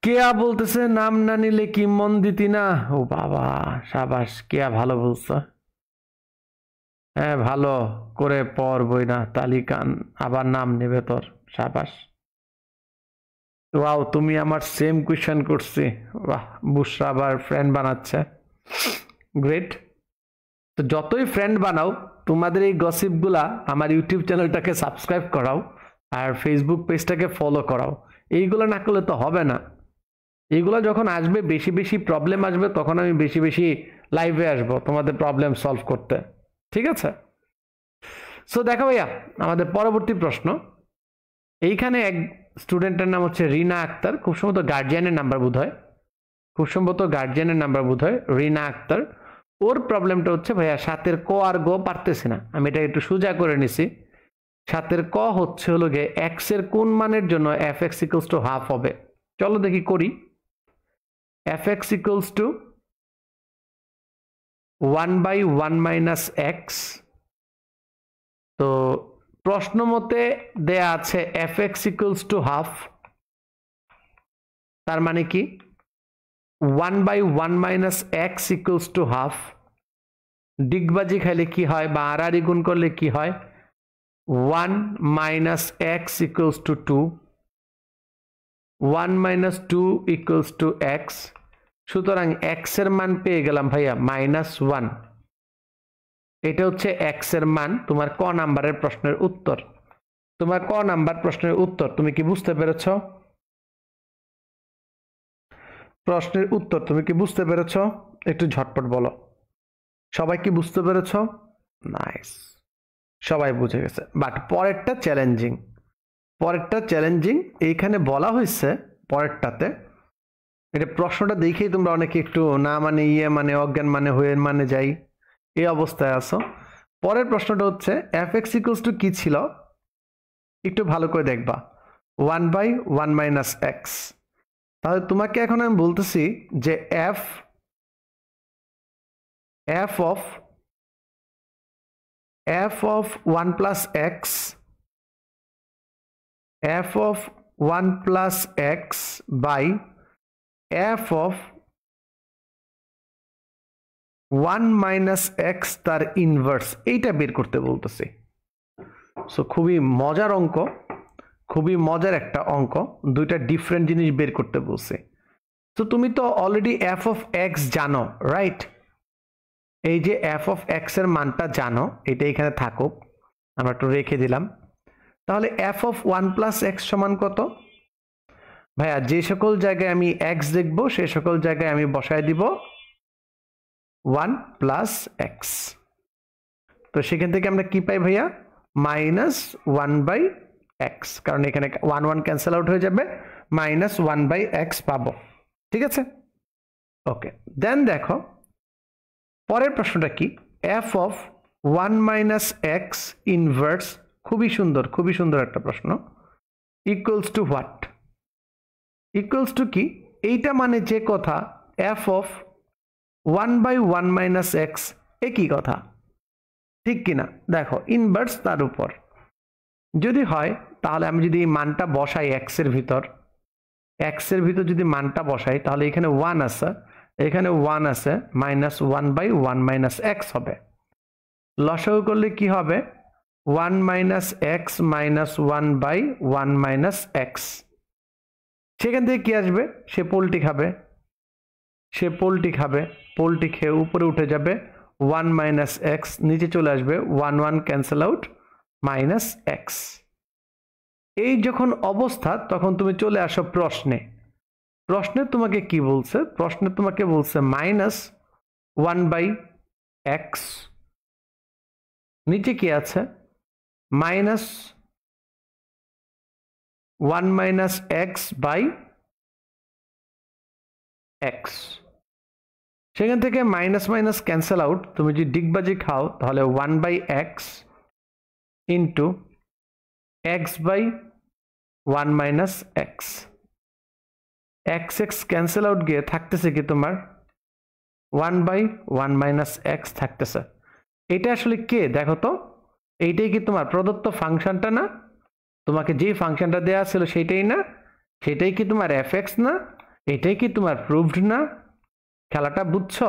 কেয়া বলতেছে নাম না নিলে কি মন দিতি না। ও বাবা, সাবাস, কেয়া ভালো বলছে। হ্যাঁ, ভালো করে পড় বই না, তালিকান আবার নাম নেবে তোর। সাবাস। ওয়াও, তুমি আমার সেম কোয়েশ্চেন করছি। বাহ, বুশরা আবার ফ্রেন্ড বানাচ্ছে, গ্রেট। তো যতই ফ্রেন্ড বানাও, তোমাদের এই গসিপগুলা আমার ইউটিউব চ্যানেলটাকে সাবস্ক্রাইব করাও আর ফেসবুক পেজটাকে ফলো করাও। এইগুলো না করলে তো হবে না। এইগুলো যখন আসবে, বেশি বেশি প্রবলেম আসবে, তখন আমি বেশি বেশি লাইভে আসবো তোমাদের প্রবলেম সলভ করতে, ঠিক আছে। সো দেখো ভাইয়া, আমাদের পরবর্তী প্রশ্ন। এইখানে এক স্টুডেন্টের নাম হচ্ছে রিনা আক্তার, খুব সম্ভবত গার্জিয়ানের নাম্বার বোধ হয়, রিনা আক্তার। ওর প্রবলেমটা হচ্ছে ভাইয়া 7-এর ক আর গ পারতেছে না। আমি এটা একটু সোজা করে নিছি। 7-এর ক হচ্ছে হলো গিয়ে এক্স এর কোন মানের জন্য F X equals to half হবে। চলো দেখি করি। F X equals to 1/1 minus X. তো প্রশ্ন মতে দেয়া আছে F X equals to half, তার মানে কি 1/1 minus X equals to half. ডিগবাজি খাইলে কি হয় বা আড়াআড়ি গুণ করলে কি হয়? 1 minus X equals two 2, 1 minus 2 equals to x. সুতরাং এক্স এর মান পেয়ে গেলাম ভাইয়া -1। এটা হচ্ছে এক্স এর মান। তোমার ক নাম্বারের প্রশ্নের উত্তর। তুমি কি বুঝতে পেরেছ? প্রশ্নের উত্তর তুমি কি বুঝতে পেরেছ? একটু ঝটপট বলো। সবাই কি বুঝতে পেরেছ? নাইস, সবাই বুঝে গেছে। বাট পরেরটা চ্যালেঞ্জিং। এইখানে বলা হয়েছে পরেরটাতে, এটা প্রশ্নটা দেখেই তোমরা অনেকে একটু না মানে মানে অজ্ঞান মানে হয়ে মানে যাই এই অবস্থায় আছো। পরের প্রশ্নটা হচ্ছে এফ এক্স ইকুয়ালস টু কি ছিল, একটু ভালো করে দেখবা, 1/1 মাইনাস এক্স। তাহলে তোমাকে এখন আমি বলতেছি যে F of 1 plus x, f of 1 plus x by f of 1 minus x তার ইনভার্স, এইটা বের করতে বলতেছি। সো খুবই মজার অঙ্ক, খুবই মজার একটা অঙ্ক, দুইটা ডিফারেন্ট জিনিস বের করতে বলছে। তো তুমি তো অলরেডি এফ অফ এক্স জানো, রাইট? এই যে এফ অফ এক্স এর মানটা জানো, এটা এখানে থাকুক, আমরা একটু রেখে দিলাম। তাহলে F of one plus x সমান কত? ভাইয়া যে সকল জায়গায় আমি এক্স দেখবো সে সকল জায়গায় আমি বসায় দিব ওয়ান প্লাস এক্স। তো সেখান থেকে আমরা কি পাই ভাইয়া? মাইনাস ওয়ান বাই এক্স, কারণ এখানে ওয়ান ওয়ান ক্যান্সেল আউট হয়ে যাবে, মাইনাস ওয়ান বাই এক্স পাবো। ঠিক আছে, ওকে। দেন দেখো পরের প্রশ্নটা কি, f of one minus x inverse, খুবই সুন্দর একটা প্রশ্ন, equals to what? Equals to কি? এইটা মানে যে কথা f of one by one minus x, একই কথা, ঠিক কিনা? দেখো ইনভার্স তার উপর যদি হয়, তাহলে আমি যদি এই মানটা বসাই এক্স এর ভিতর যদি মানটা বসাই, তাহলে এখানে ওয়ান আছে, এখানে ওয়ান আছে, minus one by one minus x হবে। লসাগু করলে কি হবে? One minus x minus one by one minus x. সেখান থেকে কি আসবে? সে পোলট্রি খাবে, পোলট্রি খেয়ে উপরে উঠে যাবে, ওয়ান মাইনাস এক্স নিচে চলে আসবে, one one cancel out, minus x. এই যখন অবস্থা, তখন তুমি চলে আসো প্রশ্নে। প্রশ্নে তোমাকে কি বলছে? প্রশ্নে তোমাকে বলছে মাইনাস ওয়ান বাই এক্স, নিচে কি আছে? Minus one minus x by x. সেখান থেকে মাইনাস মাইনাস ক্যান্সেল আউট, তুমি যদি ডিগবাজি খাও তাহলে one by x into x by one minus x. X x cancel out গিয়ে থাকতেছে কি তোমার? One by one minus x থাকতেছে। এটা আসলে কে দেখো তো? এইটাই কি তোমার প্রদত্ত ফাংশনটা না? তোমাকে যে ফাংশনটা দেওয়া ছিল সেইটাই না? সেটাই কি তোমার এফ এক্স না? এটাই কি তোমার প্রুভড না? খেলাটা বুঝছো?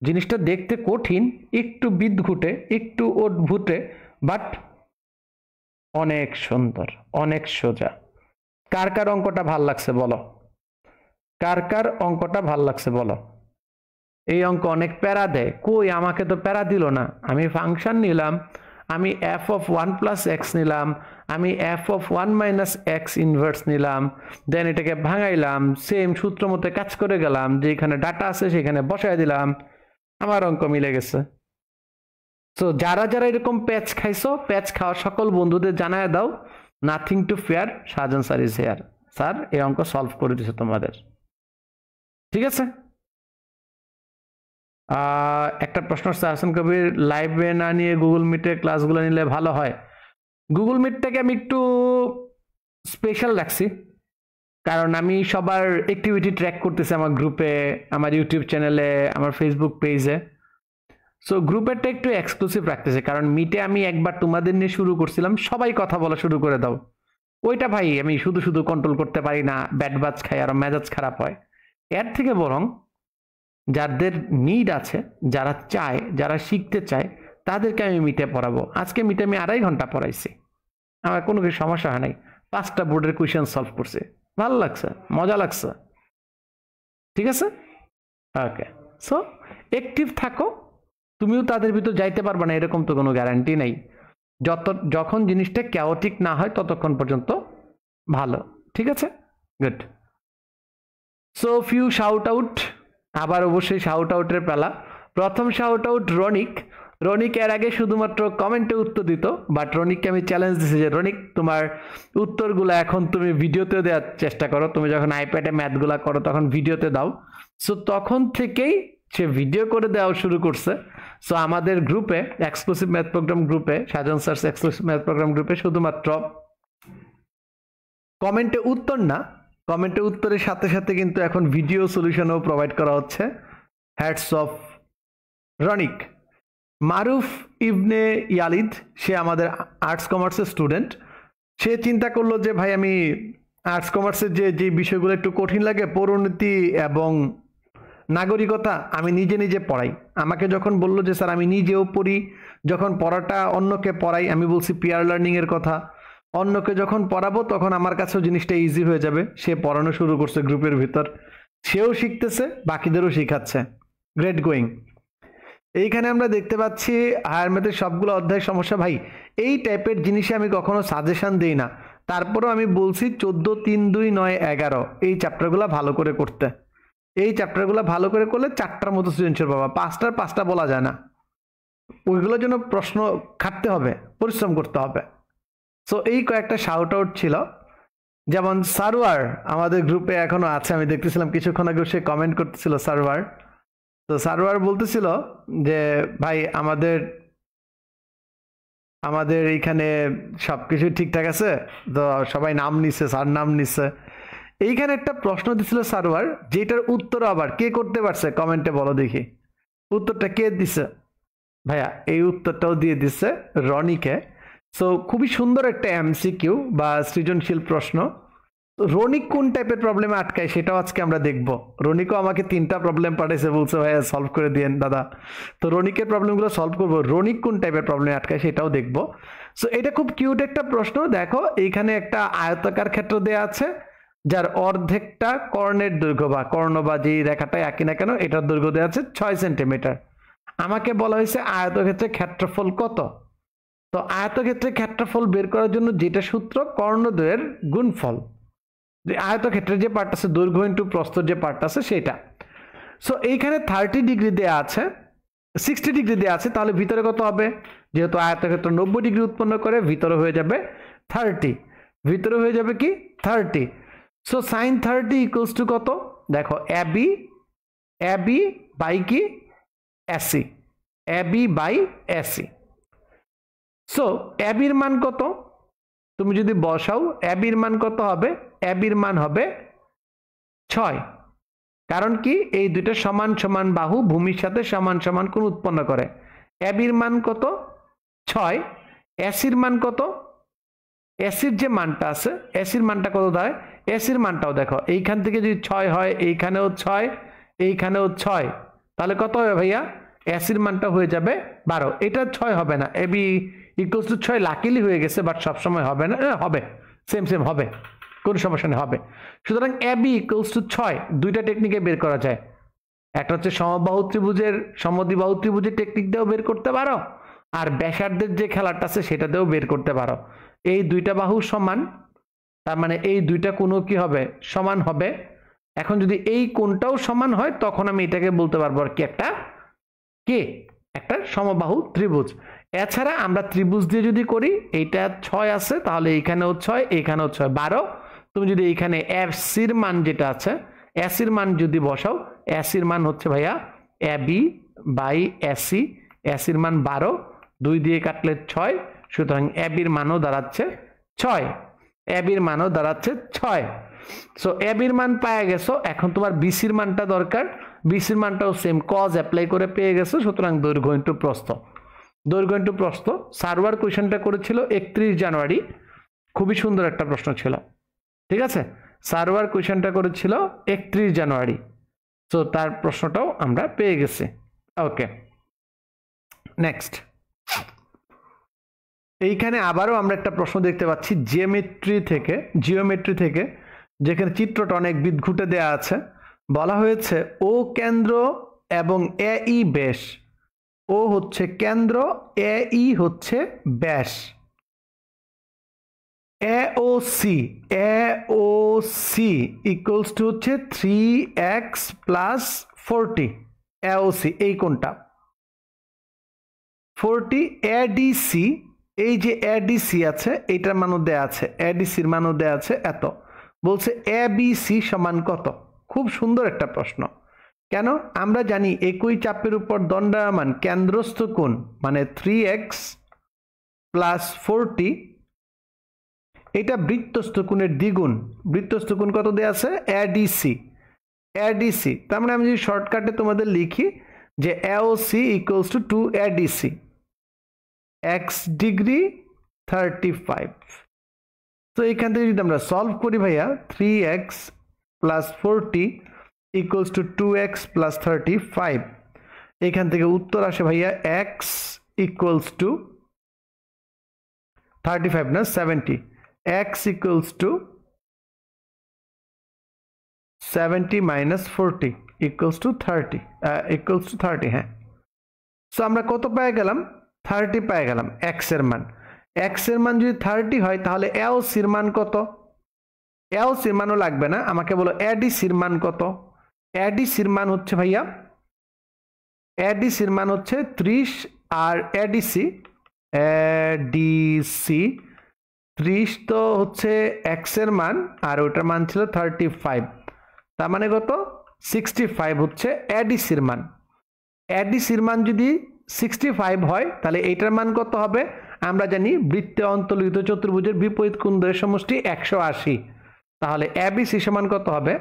জিনিসটা দেখতে কঠিন, একটু বিদঘুটে, একটু অদ্ভুতে, বাট অনেক সুন্দর, অনেক সোজা। কার কার অঙ্কটা ভাল লাগছে বলো? কার কার অঙ্কটা ভাল লাগছে বলো? এই অঙ্ক অনেক প্যারা দেয়। কই, আমাকে তো প্যারা দিল না। আমি ফাংশন নিলাম, আমি F of one plus x নিলাম, আমি F of one minus x inverse নিলাম, দেন এটাকে ভাঙাইলাম, সেম সূত্র মতো কাজ করে গেলাম, যেখানে ডাটা আছে সেখানে বসায় দিলাম, আমার অঙ্ক মিলে গেছে। তো যারা যারা এরকম প্যাচ খাইছো, প্যাচ খাওয়া সকল বন্ধুদের জানায় দাও, nothing to fair, Shahjahan sir is here. Sir এই অঙ্ক সলভ করে দিছে তোমাদের। ঠিক আছে, একটা প্রশ্ন আসছে হাসান কবির, লাইভে না নিয়ে গুগল মিটে ক্লাসগুলো নিলে ভালো হয়। গুগল মিটটাকে আমি একটু স্পেশাল রাখছি, কারণ আমি সবার অ্যাক্টিভিটি ট্র্যাক করতেছি আমার গ্রুপে, আমার ইউটিউব চ্যানেলে, আমার ফেসবুক পেজে। সো গ্রুপেরটা একটু এক্সক্লুসিভ রাখতেছে, কারণ মিটে আমি একবার তোমাদের নিয়ে শুরু করছিলাম, সবাই কথা বলা শুরু করে দাও, ওইটা ভাই আমি শুধু শুধু কন্ট্রোল করতে পারি না, ব্যাড বাজ খাই, আর মেজাজ খারাপ হয়। এর থেকে বরং যাদের নিড আছে, যারা চায়, যারা শিখতে চায়, তাদেরকে আমি মিটে পড়াবো। আজকে মিটে আমি 2.5 ঘন্টা পড়াইছি, আমার কোনো কিছু সমস্যা হয় নাই। 5টা বোর্ডের কোয়েশ্চেন সলভ করছে, ভালো লাগছে, মজা লাগছে। ঠিক আছে, ওকে। সো অ্যাক্টিভ থাকো, তুমিও তাদের ভিতর যাইতে পারবে না এরকম তো কোনো গ্যারান্টি নেই। যখন জিনিসটা ক্যাওটিক না হয় ততক্ষণ পর্যন্ত ভালো। ঠিক আছে, good. So few shout out, আবার অবশ্যই শাউট আউটের পেলা। প্রথম শাউট আউট রনিক এর আগে শুধুমাত্র কমেন্টে উত্তর দিত, বাট রনিককে আমি চ্যালেঞ্জ দিছি যে রনিক তোমার উত্তরগুলো এখন তুমি ভিডিওতে দেওয়ার চেষ্টা করো, তুমি যখন আইপ্যাডে ম্যাথগুলা করো তখন ভিডিওতে দাও। সো তখন থেকেই সে ভিডিও করে দেওয়া শুরু করছে। সো আমাদের গ্রুপে, এক্সক্লুসিভ ম্যাথ প্রোগ্রাম গ্রুপে, Shahjahan sir exclusive math program গ্রুপে শুধুমাত্র কমেন্টে উত্তর না, কমেন্টে উত্তরের সাথে সাথে কিন্তু এখন ভিডিও সলিউশনও প্রোভাইড করা হচ্ছে। Hats off Ronik. মারুফ ইবনে ইয়ালিদ, সে আমাদের আর্টস কমার্সের স্টুডেন্ট। সে চিন্তা করলো যে ভাই আমি আর্টস কমার্সের যে বিষয়গুলো একটু কঠিন লাগে, পরিণতি এবং নাগরিকতা, আমি নিজে নিজে পড়াই। আমাকে যখন বললো যে স্যার আমি নিজেও পড়ি, যখন পড়াটা অন্যকে পড়াই, আমি বলছি পিয়ার লার্নিং এর কথা, অন্যকে যখন পড়াবো তখন আমার কাছেও জিনিসটা ইজি হয়ে যাবে। সে পড়ানো শুরু করছে গ্রুপের ভিতর, সেও শিখতেছে, বাকিদেরও শিখাচ্ছে। Great going. এইখানে আমরা দেখতে পাচ্ছি হায়ার ম্যাথের সবগুলো অধ্যায় সমস্যা। ভাই এই টাইপের জিনিসে আমি কখনো সাজেশন দিই না, তারপরেও আমি বলছি 14, 3, 2, 9, 11 এই চ্যাপ্টারগুলো ভালো করে করতে। এই চ্যাপ্টারগুলো ভালো করে করলে 4টার মতো সৃজনশীল পাবা, 5টা বলা যায় না। ওইগুলোর জন্য প্রশ্ন খাটতে হবে, পরিশ্রম করতে হবে। সো এই কয়েকটা শাউট আউট ছিল। যেমন সার্ভার আমাদের গ্রুপে এখনো আছে, আমি দেখতেছিলাম কিছুক্ষণ আগে সে কমেন্ট করতেছিল সার্ভার। তো সার্ভার বলতেছিল যে ভাই আমাদের এইখানে সবকিছু ঠিকঠাক আছে তো, সবাই নাম নিচ্ছে, স্যার নাম নিচ্ছে। এইখানে একটা প্রশ্ন দিছিল সার্ভার, যেটার উত্তর আবার কে করতে পারছে কমেন্টে বলো দেখি। উত্তরটা কে দিছে ভাইয়া? এই উত্তরটাও দিয়ে দিচ্ছে রনিকে। সো খুবই সুন্দর একটা এমসিকিউ বা সৃজনশীল প্রশ্ন। রনিক কোন টাইপের প্রবলেমে আটকায় সেটাও আজকে আমরা দেখব। রনিকও আমাকে 3টা প্রবলেম পাঠাইছে, বলছে ভাইয়া সলভ করে দিয়েন দাদা। তো রনিকের প্রবলেমগুলো সলভ করবো, রনিক কোন টাইপের প্রবলেমে আটকায় সেটাও দেখব। সো এটা খুব কিউট একটা প্রশ্ন। দেখো এইখানে একটা আয়তাকার ক্ষেত্র দেয়া আছে, যার অর্ধেকটা কর্ণের দৈর্ঘ্য বা কর্ণ বা যেই রেখাটাই আঁকি না কেন এটার দৈর্ঘ্য দেওয়া আছে 6 সেন্টিমিটার। আমাকে বলা হয়েছে আয়তক্ষেত্রের ক্ষেত্রফল কত। তো আয়তক্ষেত্রের ক্ষেত্রফল বের করার জন্য যেটা সূত্র, কর্ণদ্বয়ের গুণফল। আয়তক্ষেত্রের যে পার্ট আছে, দৈর্ঘ্য ইন্টু প্রস্থ যে পার্ট আছে সেটা। সো এইখানে 30 ডিগ্রি দেওয়া আছে, 60 ডিগ্রি দেওয়া আছে, তাহলে ভিতরে কত হবে? যেহেতু আয়তক্ষেত্র 90 ডিগ্রি উৎপন্ন করে, ভিতরে হয়ে যাবে 30। ভিতরে হয়ে যাবে কি 30। সো সাইন 30 ইকুয়ালস টু কত? দেখো এবি বাই কি AC, AB by AC. So এবির মান কত? তুমি যদি বসাও এবির মান কত হবে? এবির মান হবে 6। কারণ কি এই দুইটা সমান সমান বাহু ভূমির সাথে সমান সমান কোণ উৎপন্ন করে। এবির মান কত? 6। এসির মান কত? এসির যে মানটা আছে, এসির মানটা কত দেয়? এসির মানটাও দেখো, এইখান থেকে যদি 6 হয়, এইখানেও 6, এইখানেও 6, তাহলে কত হবে ভাইয়া? এসির মানটা হয়ে যাবে 12। এটা 6 হবে না, এবি ইকুয়ালস টু 6 লাকিলি হয়ে গেছে, বাট সবসময় হবে না। হবে, সেম হবে, কোনো সমস্যা নেই, হবে। সুতরাং এবি ইকুয়ালস টু 6 দুইটা টেকনিকে বের করা যায়। একটা হচ্ছে সমবাহু ত্রিভুজের সমদ্বিবাহু ত্রিভুজের টেকনিক দিয়েও বের করতে পারো, আর ব্যাসার্ধের যে খেলাটা আছে সেটা দিয়েও বের করতে পারো। এই দুইটা বাহু সমান, তার মানে এই দুইটা কোণও কি হবে? সমান হবে। এখন যদি এই কোণটাও সমান হয় তখন আমি এটাকে বলতে পারবো আর কি একটা সমবাহু ত্রিভুজ। এছাড়া আমরা ত্রিভুজ দিয়ে যদি করি, এইটা 6 আছে, তাহলে এইখানেও 6, এইখানেও 6, 12। তুমি যদি এইখানে এসির মান যেটা আছে, এসির মান যদি বসাও, এসির মান হচ্ছে ভাইয়া এবি বাই এসি, এসির মান 12, 2 দিয়ে কাটলে 6, সুতরাং এবির মানও দাঁড়াচ্ছে 6। এবির মানও দাঁড়াচ্ছে 6। সো এবির মান পাওয়া গেছো, এখন তোমার বিসির মানটা দরকার। বিসির মানটাও সেম, কজ অ্যাপ্লাই করে পেয়ে গেছো, সুতরাং দৈর্ঘ্য ইন্টু প্রস্থ। দৈর্ঘ্য ইন্টু প্রস্থ। সার্ভার কোয়েশ্চেনটা করেছিল 31 জানুয়ারি, খুবই সুন্দর একটা প্রশ্ন ছিল, ঠিক আছে। সার্ভার কোয়েশ্চেনটা করেছিল 31 জানুয়ারি, তো তার প্রশ্নটাও আমরা পেয়ে গেছি। ওকে, নেক্সট। এইখানে আবারও আমরা একটা প্রশ্ন দেখতে পাচ্ছি জিওমেট্রি থেকে, যেখানে চিত্রটা অনেক বিদঘুটে দেয়া আছে। বলা হয়েছে ও কেন্দ্র এবং এই ব্যাস। ও হচ্ছে কেন্দ্র, এই হচ্ছে ব্যাস। AOC ইকুয়ালস টু হচ্ছে 3x + 40। AOC এই কোণটা 40। ADC, এই যে ADC আছে এইটার মানও দেয়া আছে, ADCর মানও দেয়া আছে এত। বলছে ABC সমান কত? খুব সুন্দর একটা প্রশ্ন। কেন? আমরা জানি একই চাপের উপর দণ্ডায়মান কেন্দ্রস্থ কোণ মানে 3x + 40, এটা বৃত্তস্থ কোণের দ্বিগুণ। বৃত্তস্থ কোণ কত দেয়া আছে? ADC। তার মানে আমি যদি শর্টকাটে তোমাদের লিখি যে AOC equals to 2ADC, x degree 35। তো এখান থেকে যদি আমরা সলভ করি ভাইয়া, 3x + 40 ইকুয়ালস টু 2x + 35, এখান থেকে উত্তর আসে ভাইয়া x ইকুয়ালস টু 35 না 70, x equals to 70 minus 40 equals to 30 হ্যাঁ। সো আমরা কত পেয়ে গেলাম 30 পেয়ে গেলাম x এর মান। x এর মান যদি 30 হয় তাহলে LC এর মান কত? LC এর মানও লাগবে না, আমাকে বলো ADC এর মান কত? ADC এর মান হচ্ছে ভাইয়া ADC এর মান হচ্ছে 30 আর ADC 30 তো হচ্ছে x এর মান আর ওটার মান ছিল 35, তার মানে কত 65 হচ্ছে ADC এর মান। ADC এর মান যদি 65 হয় তাহলে এইটার মান কত হবে? আমরা জানি বৃত্তে অন্তর্লিখিত চতুর্ভুজের বিপরীত কোণ দ্বয়ের সমষ্টি 180, তাহলে ABC সমান কত হবে?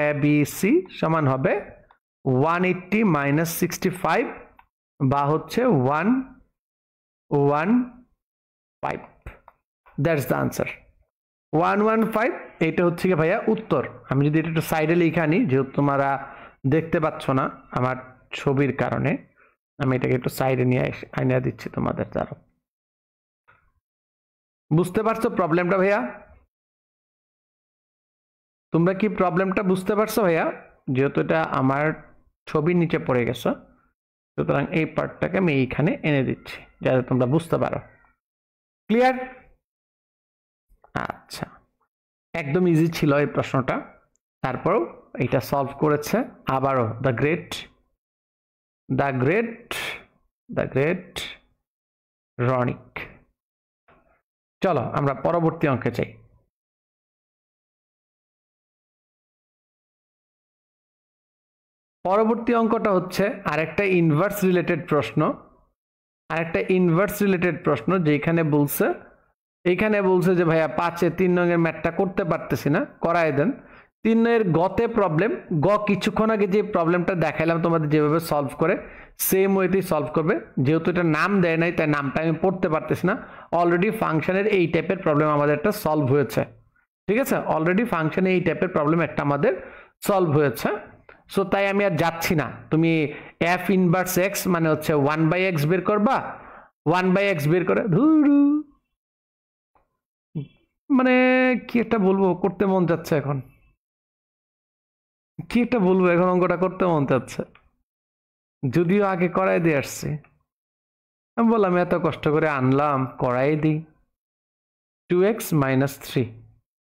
ABC সমান হবে 180 minus 65 বা হচ্ছে 115। That's the answer 115। এটা হচ্ছে কি ভাইয়া উত্তর। আমি যদি এটা একটু সাইডে লিখে আনি, যেহেতু তোমরা দেখতে পাচ্ছ না আমার ছবির কারণে, আমি এটাকে একটু সাইডে নিয়ে আইনা দিচ্ছি তোমাদের দ্বারা। বুঝতে পারছো প্রবলেমটা ভাইয়া? তোমরা কি প্রবলেমটা বুঝতে পারছো ভাইয়া? যেহেতু এটা আমার ছবির নিচে পড়ে গেছে, সুতরাং এই পার্টটাকে আমি এইখানে এনে দিচ্ছি যাতে তোমরা বুঝতে পারো। ক্লিয়ার? আচ্ছা, একদম ইজি ছিল এই প্রশ্নটা, তারপরও এটা সলভ করেছে আবারও দ্য গ্রেট রনিক। চলো আমরা পরবর্তী অঙ্কে যাই। পরবর্তী অঙ্কটা হচ্ছে আরেকটা ইনভার্স রিলেটেড প্রশ্ন, যেখানে বলছে যে ভাইয়া 5-এ 3 নং এর ম্যাথটা করতে পারতেছি না, করায় দেন। 3 এর গতে প্রবলেম, কিছুক্ষণ আগে যে প্রবলেমটা দেখাইলাম তোমাদের যেভাবে সলভ করে সেম ওয়েতেই সলভ করবে। যেহেতু এটা নাম দেয় নাই তাই নামটা আমি পড়তে পারতেছি না। অলরেডি ফাংশনের এই টাইপের প্রবলেম আমাদের একটা সলভ হয়েছে, ঠিক আছে? অলরেডি ফাংশনে এই টাইপের প্রবলেম একটা আমাদের সলভ হয়েছে। সো তাই আমি আর যাচ্ছি না। তুমি f ইনভার্স x মানে হচ্ছে 1/x বের করবা, 1/x বের করে মানে কি একটা বলবো, করতে মন যাচ্ছে এখন, কি একটা বলবো এখন, অঙ্কটা করতে মন যাচ্ছে, যদিও আগে করাই দিয়ে আসছি। আমি বললাম এত কষ্ট করে আনলাম, করাই দিই। 2x minus 3,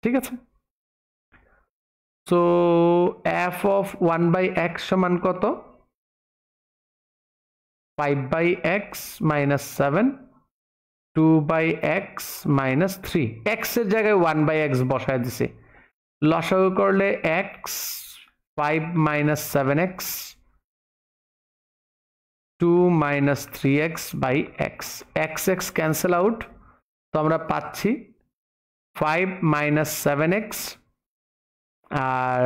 ঠিক আছে? সো f of 1/x সমান কত? 5/x minus 7, 2/x minus 3। x এর জায়গায় 1/x বসায় দিছি, লসাগু করলে x, 5 minus 7x, 2 minus 3x by x, x cancel out, তো আমরা পাচ্ছি 5 minus 7x আর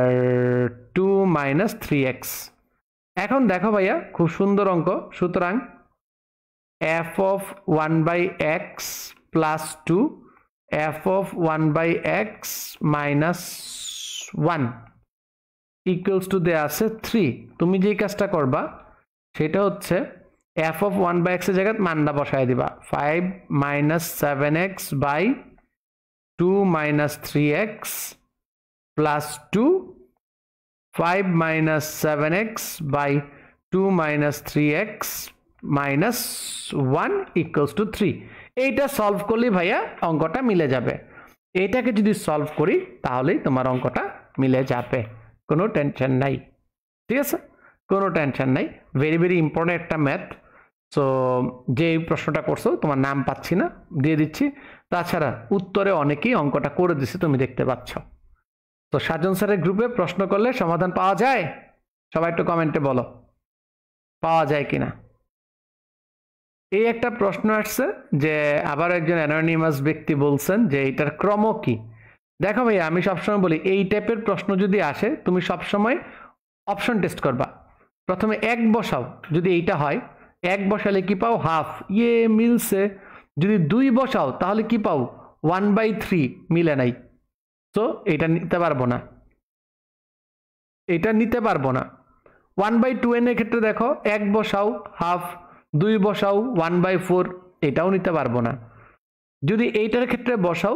2 minus 3x। এখন দেখো ভাইয়া খুব সুন্দর অঙ্ক, সুতরাং f of 1/x plus 2, f of 1/x minus 1 equals to দেয়া আছে 3। তুমি যে কাজটা করবা সেটা হচ্ছে f of 1/x এর জায়গায় মানটা বসায় দিবা, 5 minus 7x by 2 minus 3x plus 2, 5 minus 7x by 2 minus 3x minus 1 equals to 3। এইটা সলভ করলে ভাইয়া অঙ্কটা মিলে যাবে। এটাকে যদি সলভ করি তাহলেই তোমার অঙ্কটা মিলে যাবে, কোনো টেনশন নাই, ঠিক আছে? কোনো টেনশন নাই। ভেরি ভেরি ইম্পর্টেন্ট একটা ম্যাথ। সো যে প্রশ্নটা করছো তোমার নাম পাচ্ছি না, দিয়ে দিচ্ছি। তাছাড়া উত্তরে অনেকেই অঙ্কটা করে দিচ্ছে, তুমি দেখতে পাচ্ছ। তো সাজন স্যারের গ্রুপে প্রশ্ন করলে সমাধান পাওয়া যায়? সবাই একটু কমেন্টে বলো পাওয়া যায় কিনা। এই একটা প্রশ্ন আসছে যে আবার একজন অ্যানোনিমাস ব্যক্তি বলছেন যে এটার ক্রম কি। দেখো ভাই, আমি সবসময় বলি এই টাইপের প্রশ্ন যদি আসে তুমি সবসময় অপশন টেস্ট করবা। প্রথমে 1 বসাও, যদি এইটা হয় 1 বসালে কি পাও? হাফ, ইয়ে মিলছে। যদি 2 বসাও তাহলে কি পাও? 1/3, মিলে নাই। তো এটা নিতে পারবো না, এটা নিতে পারবো না। 1/2n এর ক্ষেত্রে দেখো 1 বসাও হাফ, 2 বসাও 1/4, এটাও নিতে পারবো না। যদি এইটার ক্ষেত্রে বসাও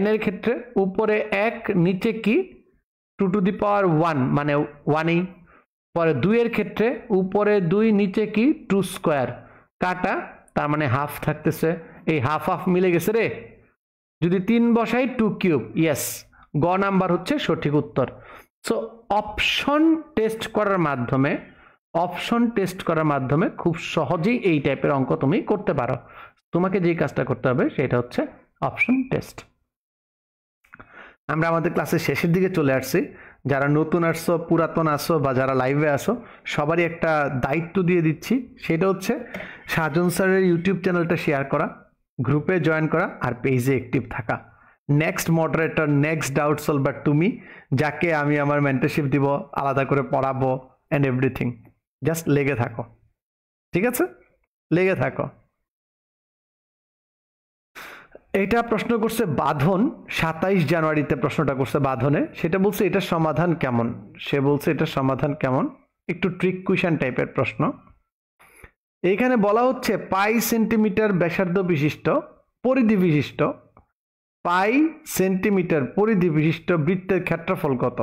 n এর ক্ষেত্রে উপরে 1 নিচে কি 2 টু দি পাওয়ার 1 মানে 1ই। পরে 2 এর ক্ষেত্রে উপরে 2 নিচে কি 2 স্কয়ার কাটা, তার মানে হাফ থাকতেছে। এই হাফ হাফ মিলে গেছে রে। যদি 3 বসাই 2 কিউব, ইয়েস, গ নাম্বার হচ্ছে সঠিক উত্তর। সো অপশন টেস্ট করার মাধ্যমে খুব সহজেই এই টাইপের অঙ্ক তুমি করতে পারো। তোমাকে যে কাজটা করতে হবে সেটা হচ্ছে অপশন টেস্ট। আমরা আমাদের ক্লাসের শেষের দিকে চলে আসছি। যারা নতুন আসছো, পুরাতন আসো বা যারা লাইভে আসো, সবারই একটা দায়িত্ব দিয়ে দিচ্ছি, সেটা হচ্ছে সাজন স্যারের ইউটিউব চ্যানেলটা শেয়ার করা, গ্রুপে জয়েন করা আর পেজে অ্যাক্টিভ থাকা। Next moderator, next doubt solver তুমি, যাকে আমি আমার মেন্টরশিপ দিব, আলাদা করে পড়াবো অ্যান্ড এভরিথিং। জাস্ট লেগে থাকো, ঠিক আছে? লেগে থাকো। এটা প্রশ্ন করছে বাঁধন, 27 জানুয়ারিতে প্রশ্নটা করছে বাঁধনে। সেটা বলছে এটার সমাধান কেমন। সে বলছে এটার সমাধান কেমন, একটু ট্রিক কুইশন টাইপের প্রশ্ন। এইখানে বলা হচ্ছে পাই সেন্টিমিটার ব্যাসার্ধ বিশিষ্ট পরিধি বিশিষ্ট পাই সেন্টিমিটার পরিধি বিশিষ্ট বৃত্তের ক্ষেত্রফল কত।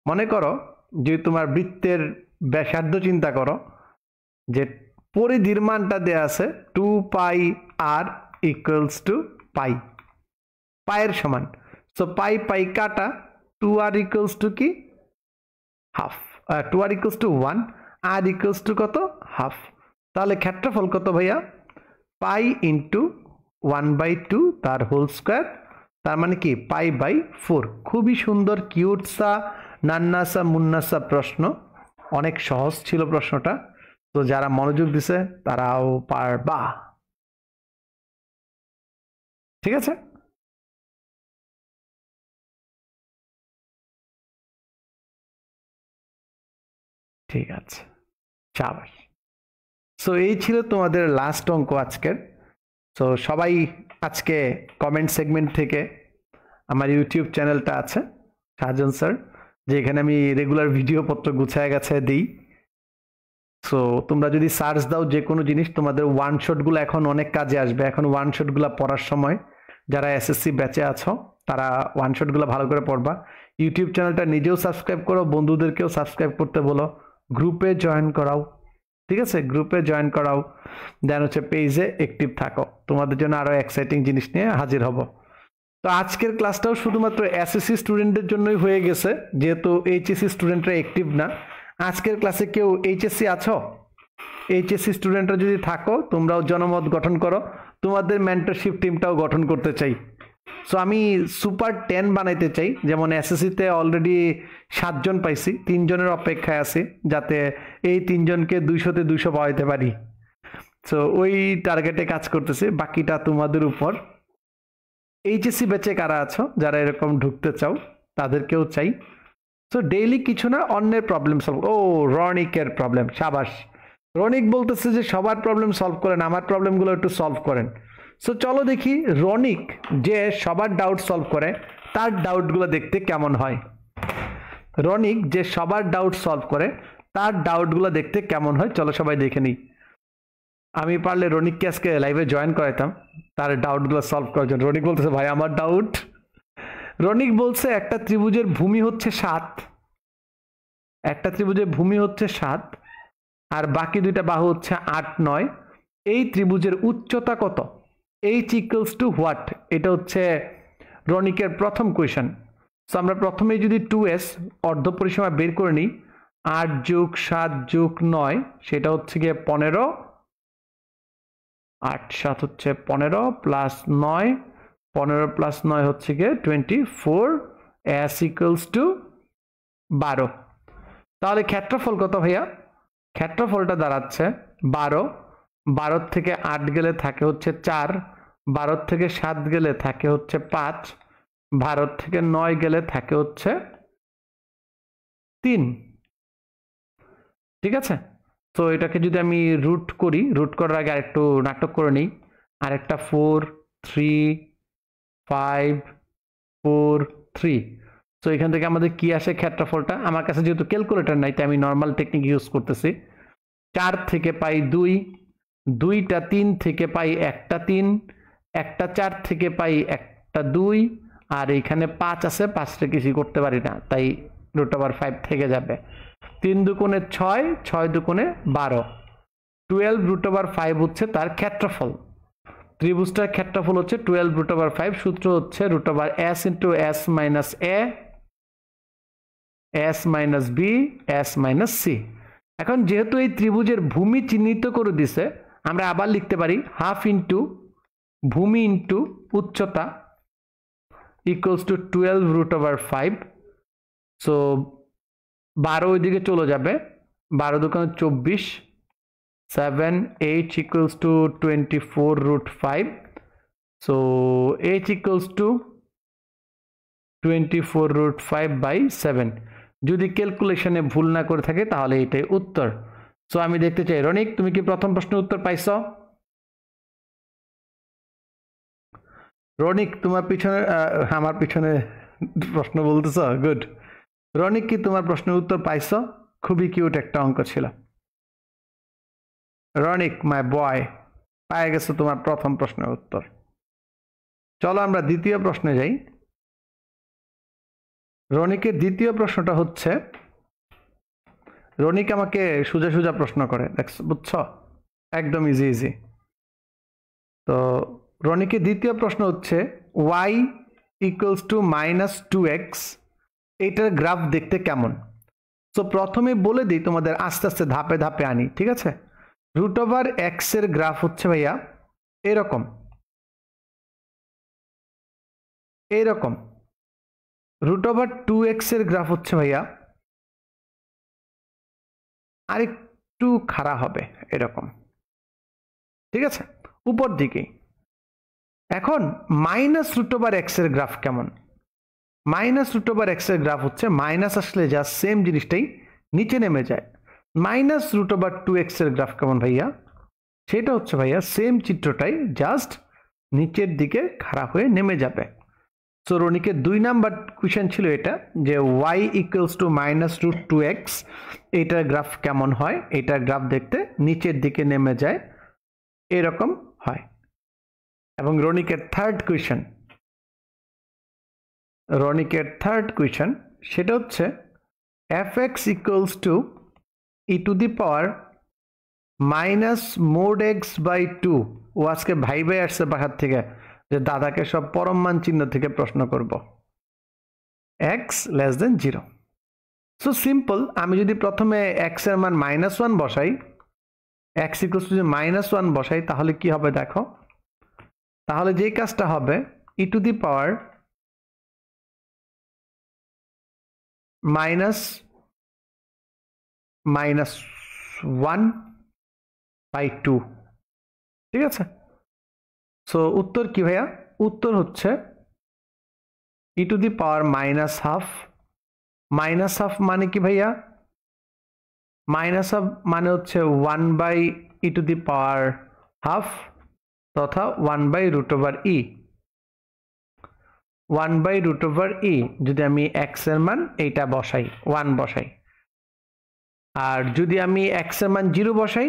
মনে করো যে তোমার বৃত্তের ব্যাসার্ধ চিন্তা করো, যে পরিধির মানটা দেয়া আছে 2 পাই আর ইকুয়ালস টু পাই, পায়ের সমান। সো পাই পাই কাটা, 2 আর ইকুয়ালস টু কি হাফ, 2 আর ইকুয়ালস টু 1, আর ইকুয়ালস টু কত হাফ। তাহলে ক্ষেত্রফল কত ভাইয়া, পাই ইন্টু 1/2 তার হোল স্কোয়ার, তার মানে কি পাই বাই 4। খুবই সুন্দর, কিউটসা নান্নাসা মুন্নাসা প্রশ্ন, অনেক সহজ ছিল প্রশ্নটা। তো যারা মনোযোগ দিছে তারাও পারবা, ঠিক আছে? ঠিক আছে, শাবাশ। সো এই ছিল তোমাদের লাস্ট অঙ্ক আজকের। তো সবাই আজকে কমেন্ট সেগমেন্ট থেকে, আমার ইউটিউব চ্যানেলটা আছে সাজন স্যার, যেখানে আমি রেগুলার ভিডিও পত্র গুছায় গাছায় দিই। সো তোমরা যদি সার্চ দাও যে কোনো জিনিস, তোমাদের ওয়ান শটগুলো এখন অনেক কাজে আসবে। এখন ওয়ান শটগুলো পড়ার সময়, যারা এসএসসি ব্যাচে আছো তারা ওয়ান শটগুলো ভালো করে পড়বা। ইউটিউব চ্যানেলটা নিজেও সাবস্ক্রাইব করো, বন্ধুদেরকেও সাবস্ক্রাইব করতে বলো, গ্রুপে জয়েন করাও, ঠিক আছে? গ্রুপে জয়েন করাও, দেন হচ্ছে পেজে অ্যাক্টিভ থাকো। তোমাদের জন্য আরো এক্সাইটিং জিনিস নিয়ে হাজির হব। তো আজকের ক্লাসটাও শুধুমাত্র এসএসসি স্টুডেন্টদের জন্যই হয়ে গেছে, যেহেতু এইচএসসি স্টুডেন্টরা অ্যাক্টিভ না। আজকের ক্লাসে কেউ এইচএসসি আছো? এইচএসসি স্টুডেন্টরা যদি থাকো, তোমরাও জনমত গঠন করো, তোমাদের মেন্টরশিপ টিমটাও গঠন করতে চাই। সো আমি সুপার 10 বানাইতে চাই, যেমন এসএসসিতে অলরেডি 7 জন পাইছি, 3 জনের অপেক্ষায় আছি, যাতে এই 3 জনকে 200-তে 200 পাওয়াইতে পারি। সো ওই টার্গেটে কাজ করতেছি, বাকিটা তোমাদের উপর। এইচএসসি ব্যাচে কারা আছো যারা এরকম ঢুকতে চাও, তাদেরকেও চাই। সো ডেইলি কিছু না, অন্যের প্রবলেম সলভ। ও রনিকের প্রবলেম, সাবাস। রনিক বলতেছে যে সবার প্রবলেম সলভ করেন, আমার প্রবলেমগুলো একটু সলভ করেন। সো চলো দেখি রনিক যে সবার ডাউট সলভ করে তার ডাউটগুলো দেখতে কেমন হয়। রনিক যে সবার ডাউট সলভ করে তার ডাউটগুলো দেখতে কেমন হয়, চলো সবাই দেখে নিই। আমি পারলে রনিককে আজকে লাইভে জয়েন করাইতাম তার ডাউটগুলো সলভ করার জন্য। রনিক বলতেছে ভাই আমার ডাউট। রনিক বলছে একটা ত্রিভুজের ভূমি হচ্ছে 7, একটা ত্রিভুজের ভূমি হচ্ছে 7 আর বাকি দুইটা বাহু হচ্ছে 8-9। এই ত্রিভুজের উচ্চতা কত? H equals to what? এটা হচ্ছে রনিকের প্রথম কোয়েশন। সো আমরা প্রথমেই যদি 2s অর্ধ পরিসীমা বের করে নিই, 8 + 7 + 9 সেটা হচ্ছে গিয়ে 15, 8 7 হচ্ছে 15 প্লাস 9, 15 প্লাস 9 হচ্ছে গিয়ে 24, s ইকুয়ালস টু 12। তাহলে ক্ষেত্রফল কত ভাইয়া? ক্ষেত্রফলটা দাঁড়াচ্ছে 12, 12 থেকে 8 গেলে থাকে হচ্ছে 4, 12 থেকে 7 গেলে থাকে হচ্ছে 5, 12 থেকে 9 গেলে থাকে হচ্ছে 3, ঠিক আছে? তো এটাকে যদি আমি রুট করি, রুট করার আগে আরেকটু নাটক করে নিই, আরেকটা 4 3 5 4 3। তো এখান থেকে আমাদের কি আসে ক্ষেত্রফলটা? আমার কাছে যেহেতু ক্যালকুলেটর নাই তাই আমি নর্মাল টেকনিক ইউজ করতেছি। 4 থেকে পাই 2, 2টা 3 থেকে পাই একটা 3, একটা 4 থেকে পাই একটা 2, আর এইখানে 5 আছে, 5টা কিছু করতে পারি না, তাই √5 থেকে যাবে। 3 দুগুণে 6, 6 দুগুণে 12, 12√5 হচ্ছে তার ক্ষেত্রফল। ত্রিভুজটার ক্ষেত্রফল হচ্ছে 12√5। সূত্র হচ্ছে √s × s - a s - b s - c। এখন যেহেতু এই ত্রিভুজের ভূমি চিহ্নিত করে দিছে, আমরা আবার লিখতে পারি হাফ ইন্টু ভূমি ইন্টু উচ্চতা ইকুয়ালস টু 12√5। সো 12 ওইদিকে চলে যাবে, 12 দুগুণে 24, 7 h equals to 24√5. So h equals to 24√5/7। যদি ক্যালকুলেশনে ভুল না করে থাকে তাহলে এটাই উত্তর। সো আমি দেখতে চাই রনিক, তুমি কি প্রথম প্রশ্নের উত্তর পাইছো? রনিক তোমার পিছনে আমার পিছনে প্রশ্ন বলতেছো, গুড। রনিক কি তোমার প্রশ্নের উত্তর পাইছো? খুবই কিউট একটা অঙ্ক ছিল। রনিক মাই বয়, পায়ে গেছো তোমার প্রথম প্রশ্নের উত্তর। চলো আমরা দ্বিতীয় প্রশ্নে যাই। রনিকের দ্বিতীয় প্রশ্নটা হচ্ছে, রনিক আমাকে সোজা সোজা প্রশ্ন করে, বুঝছো, একদম ইজি ইজি। তো রনিকের দ্বিতীয় প্রশ্ন হচ্ছে y equals to -2x, এইটার গ্রাফ দেখতে কেমন? তো প্রথমে বলে দিই, তোমাদের আস্তে আস্তে ধাপে ধাপে আনি, ঠিক আছে? √x এর গ্রাফ হচ্ছে ভাইয়া এরকম এরকম। √2x এর গ্রাফ হচ্ছে ভাইয়া আরেকটু খাড়া হবে, এরকম, ঠিক আছে, উপর দিকে। এখন -√x এর গ্রাফ কেমন? -√x এর গ্রাফ হচ্ছে মাইনাস আসলে যা সেম জিনিসটাই নিচে নেমে যায়। -√2x এর গ্রাফ কেমন ভাইয়া? সেটা হচ্ছে ভাইয়া সেম চিত্রটাই, জাস্ট নিচের দিকে খাড়া হয়ে নেমে যাবে। সো রনিকের 2 নাম্বার কোশ্চেন ছিল এটা, যে y equals to -√2x, এটার গ্রাফ কেমন হয়? এটার গ্রাফ দেখতে নিচের দিকে নেমে যায়, এরকম হয়। এবং রনিকের থার্ড কোয়েশ্চেন সেটা হচ্ছে fx equals to e⁻(x/2)। ও আজকে ভাই ভাই আসছে বাসার থেকে, যে দাদাকে সব পরম মান চিহ্ন থেকে প্রশ্ন করব, x < 0। সো সিম্পল, আমি যদি প্রথমে x এর মান -1 বসাই, x equals to -1 বসাই, তাহলে কি হবে দেখো। তাহলে যে কাজটা হবে, e⁻(-1/2), ঠিক আছে? সো উত্তর কি ভাইয়া? উত্তর হচ্ছে e⁻⁻½ -½ মানে কি ভাইয়া? -½ মানে হচ্ছে 1/e⁻½ তথা 1/√e। 1/√e যদি আমি x এর মান এইটা বসাই, 1 বসাই, আর যদি আমি x এর মান 0 বসাই,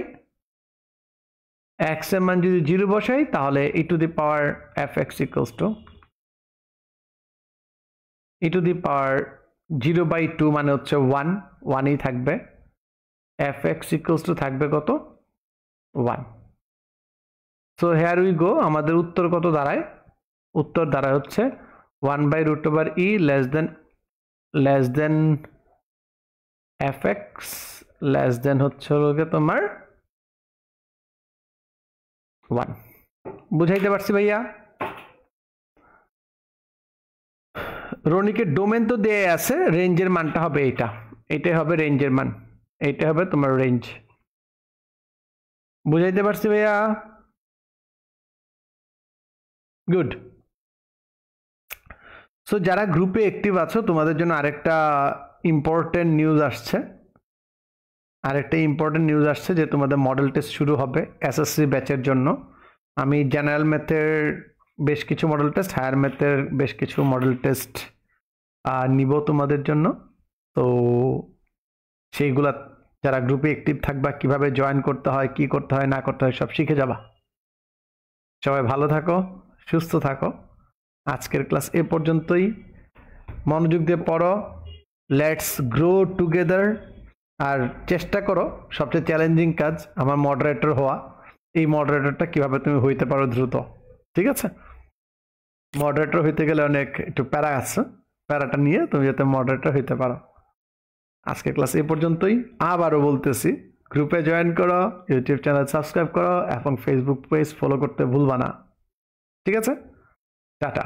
x এর মান যদি 0 বসাই, তাহলে e⁻fx equals to e⁻0/2 মানে হচ্ছে 1ই থাকবে, fx equals to থাকবে কত? 1। সো হেয়ার উই গো, আমাদের উত্তর কত দাঁড়ায়? উত্তর দাঁড়ায় হচ্ছে 1/√e less than fx less than হচ্ছে তোমার 1। বুঝাইতে পারছি ভাইয়া? রনিকের ডোমেন তো দেয়া আছে, রেঞ্জের মানটা হবে এইটা, এটাই হবে রেঞ্জের মান, এইটা হবে তোমার রেঞ্জ। বুঝাইতে পারছি ভাইয়া? গুড। সো যারা গ্রুপে অ্যাক্টিভ আছো, তোমাদের জন্য আরেকটা ইম্পর্টেন্ট নিউজ আসছে, যে তোমাদের মডেল টেস্ট শুরু হবে এসএসসি ব্যাচের জন্য। আমি জেনারেল ম্যাথের বেশ কিছু মডেল টেস্ট, হায়ার ম্যাথের বেশ কিছু মডেল টেস্ট নিব তোমাদের জন্য। তো সেইগুলা যারা গ্রুপে অ্যাক্টিভ থাকবা, কিভাবে জয়েন করতে হয়, কি করতে হয় না করতে হয়, সব শিখে যাবা। সবাই ভালো থাকো, সুস্থ থাকো। আজকের ক্লাস এ পর্যন্তই। মনোযোগ দিয়ে পড়ো, লেটস গ্রো টুগেদার। আর চেষ্টা করো, সবচেয়ে চ্যালেঞ্জিং কাজ আমার মডারেটর হওয়া। এই মডারেটরটা কিভাবে তুমি হইতে পারো দ্রুত, ঠিক আছে? মডারেটর হইতে গেলে অনেক একটু প্যারা আছে, প্যারাটা নিয়ে তুমি যাতে মডারেটর হইতে পারো। আজকের ক্লাস এই পর্যন্তই। আবারও বলতেছি, গ্রুপে জয়েন করো, ইউটিউব চ্যানেল সাবস্ক্রাইব করো এবং ফেসবুক পেজ ফলো করতে ভুলবা না, ঠিক আছে? টাটা।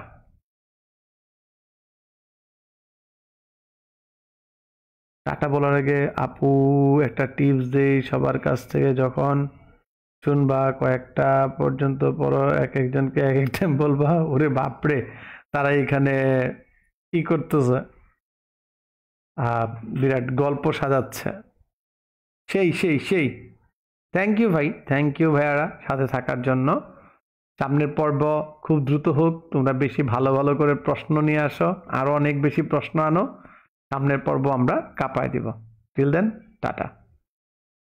টাটা বলার আগে আপু একটা টিপস দেই সবার কাছ থেকে, যখন শুনবা কয়েকটা পর্যন্ত পড়ো, এক একজনকে এক এক টাইম বলবা, ওরে বাপরে তারা এখানে কি করতেছে, বিরাট গল্প সাজাচ্ছে। সেই সেই সেই থ্যাংক ইউ ভাই, থ্যাংক ইউ ভাইয়ারা সাথে থাকার জন্য। সামনের পর্ব খুব দ্রুত হোক, তোমরা বেশি ভালো ভালো করে প্রশ্ন নিয়ে আসো, আরো অনেক বেশি প্রশ্ন আনো, সামনের পর্ব আমরা কাঁপায় দিব। Till then, tata.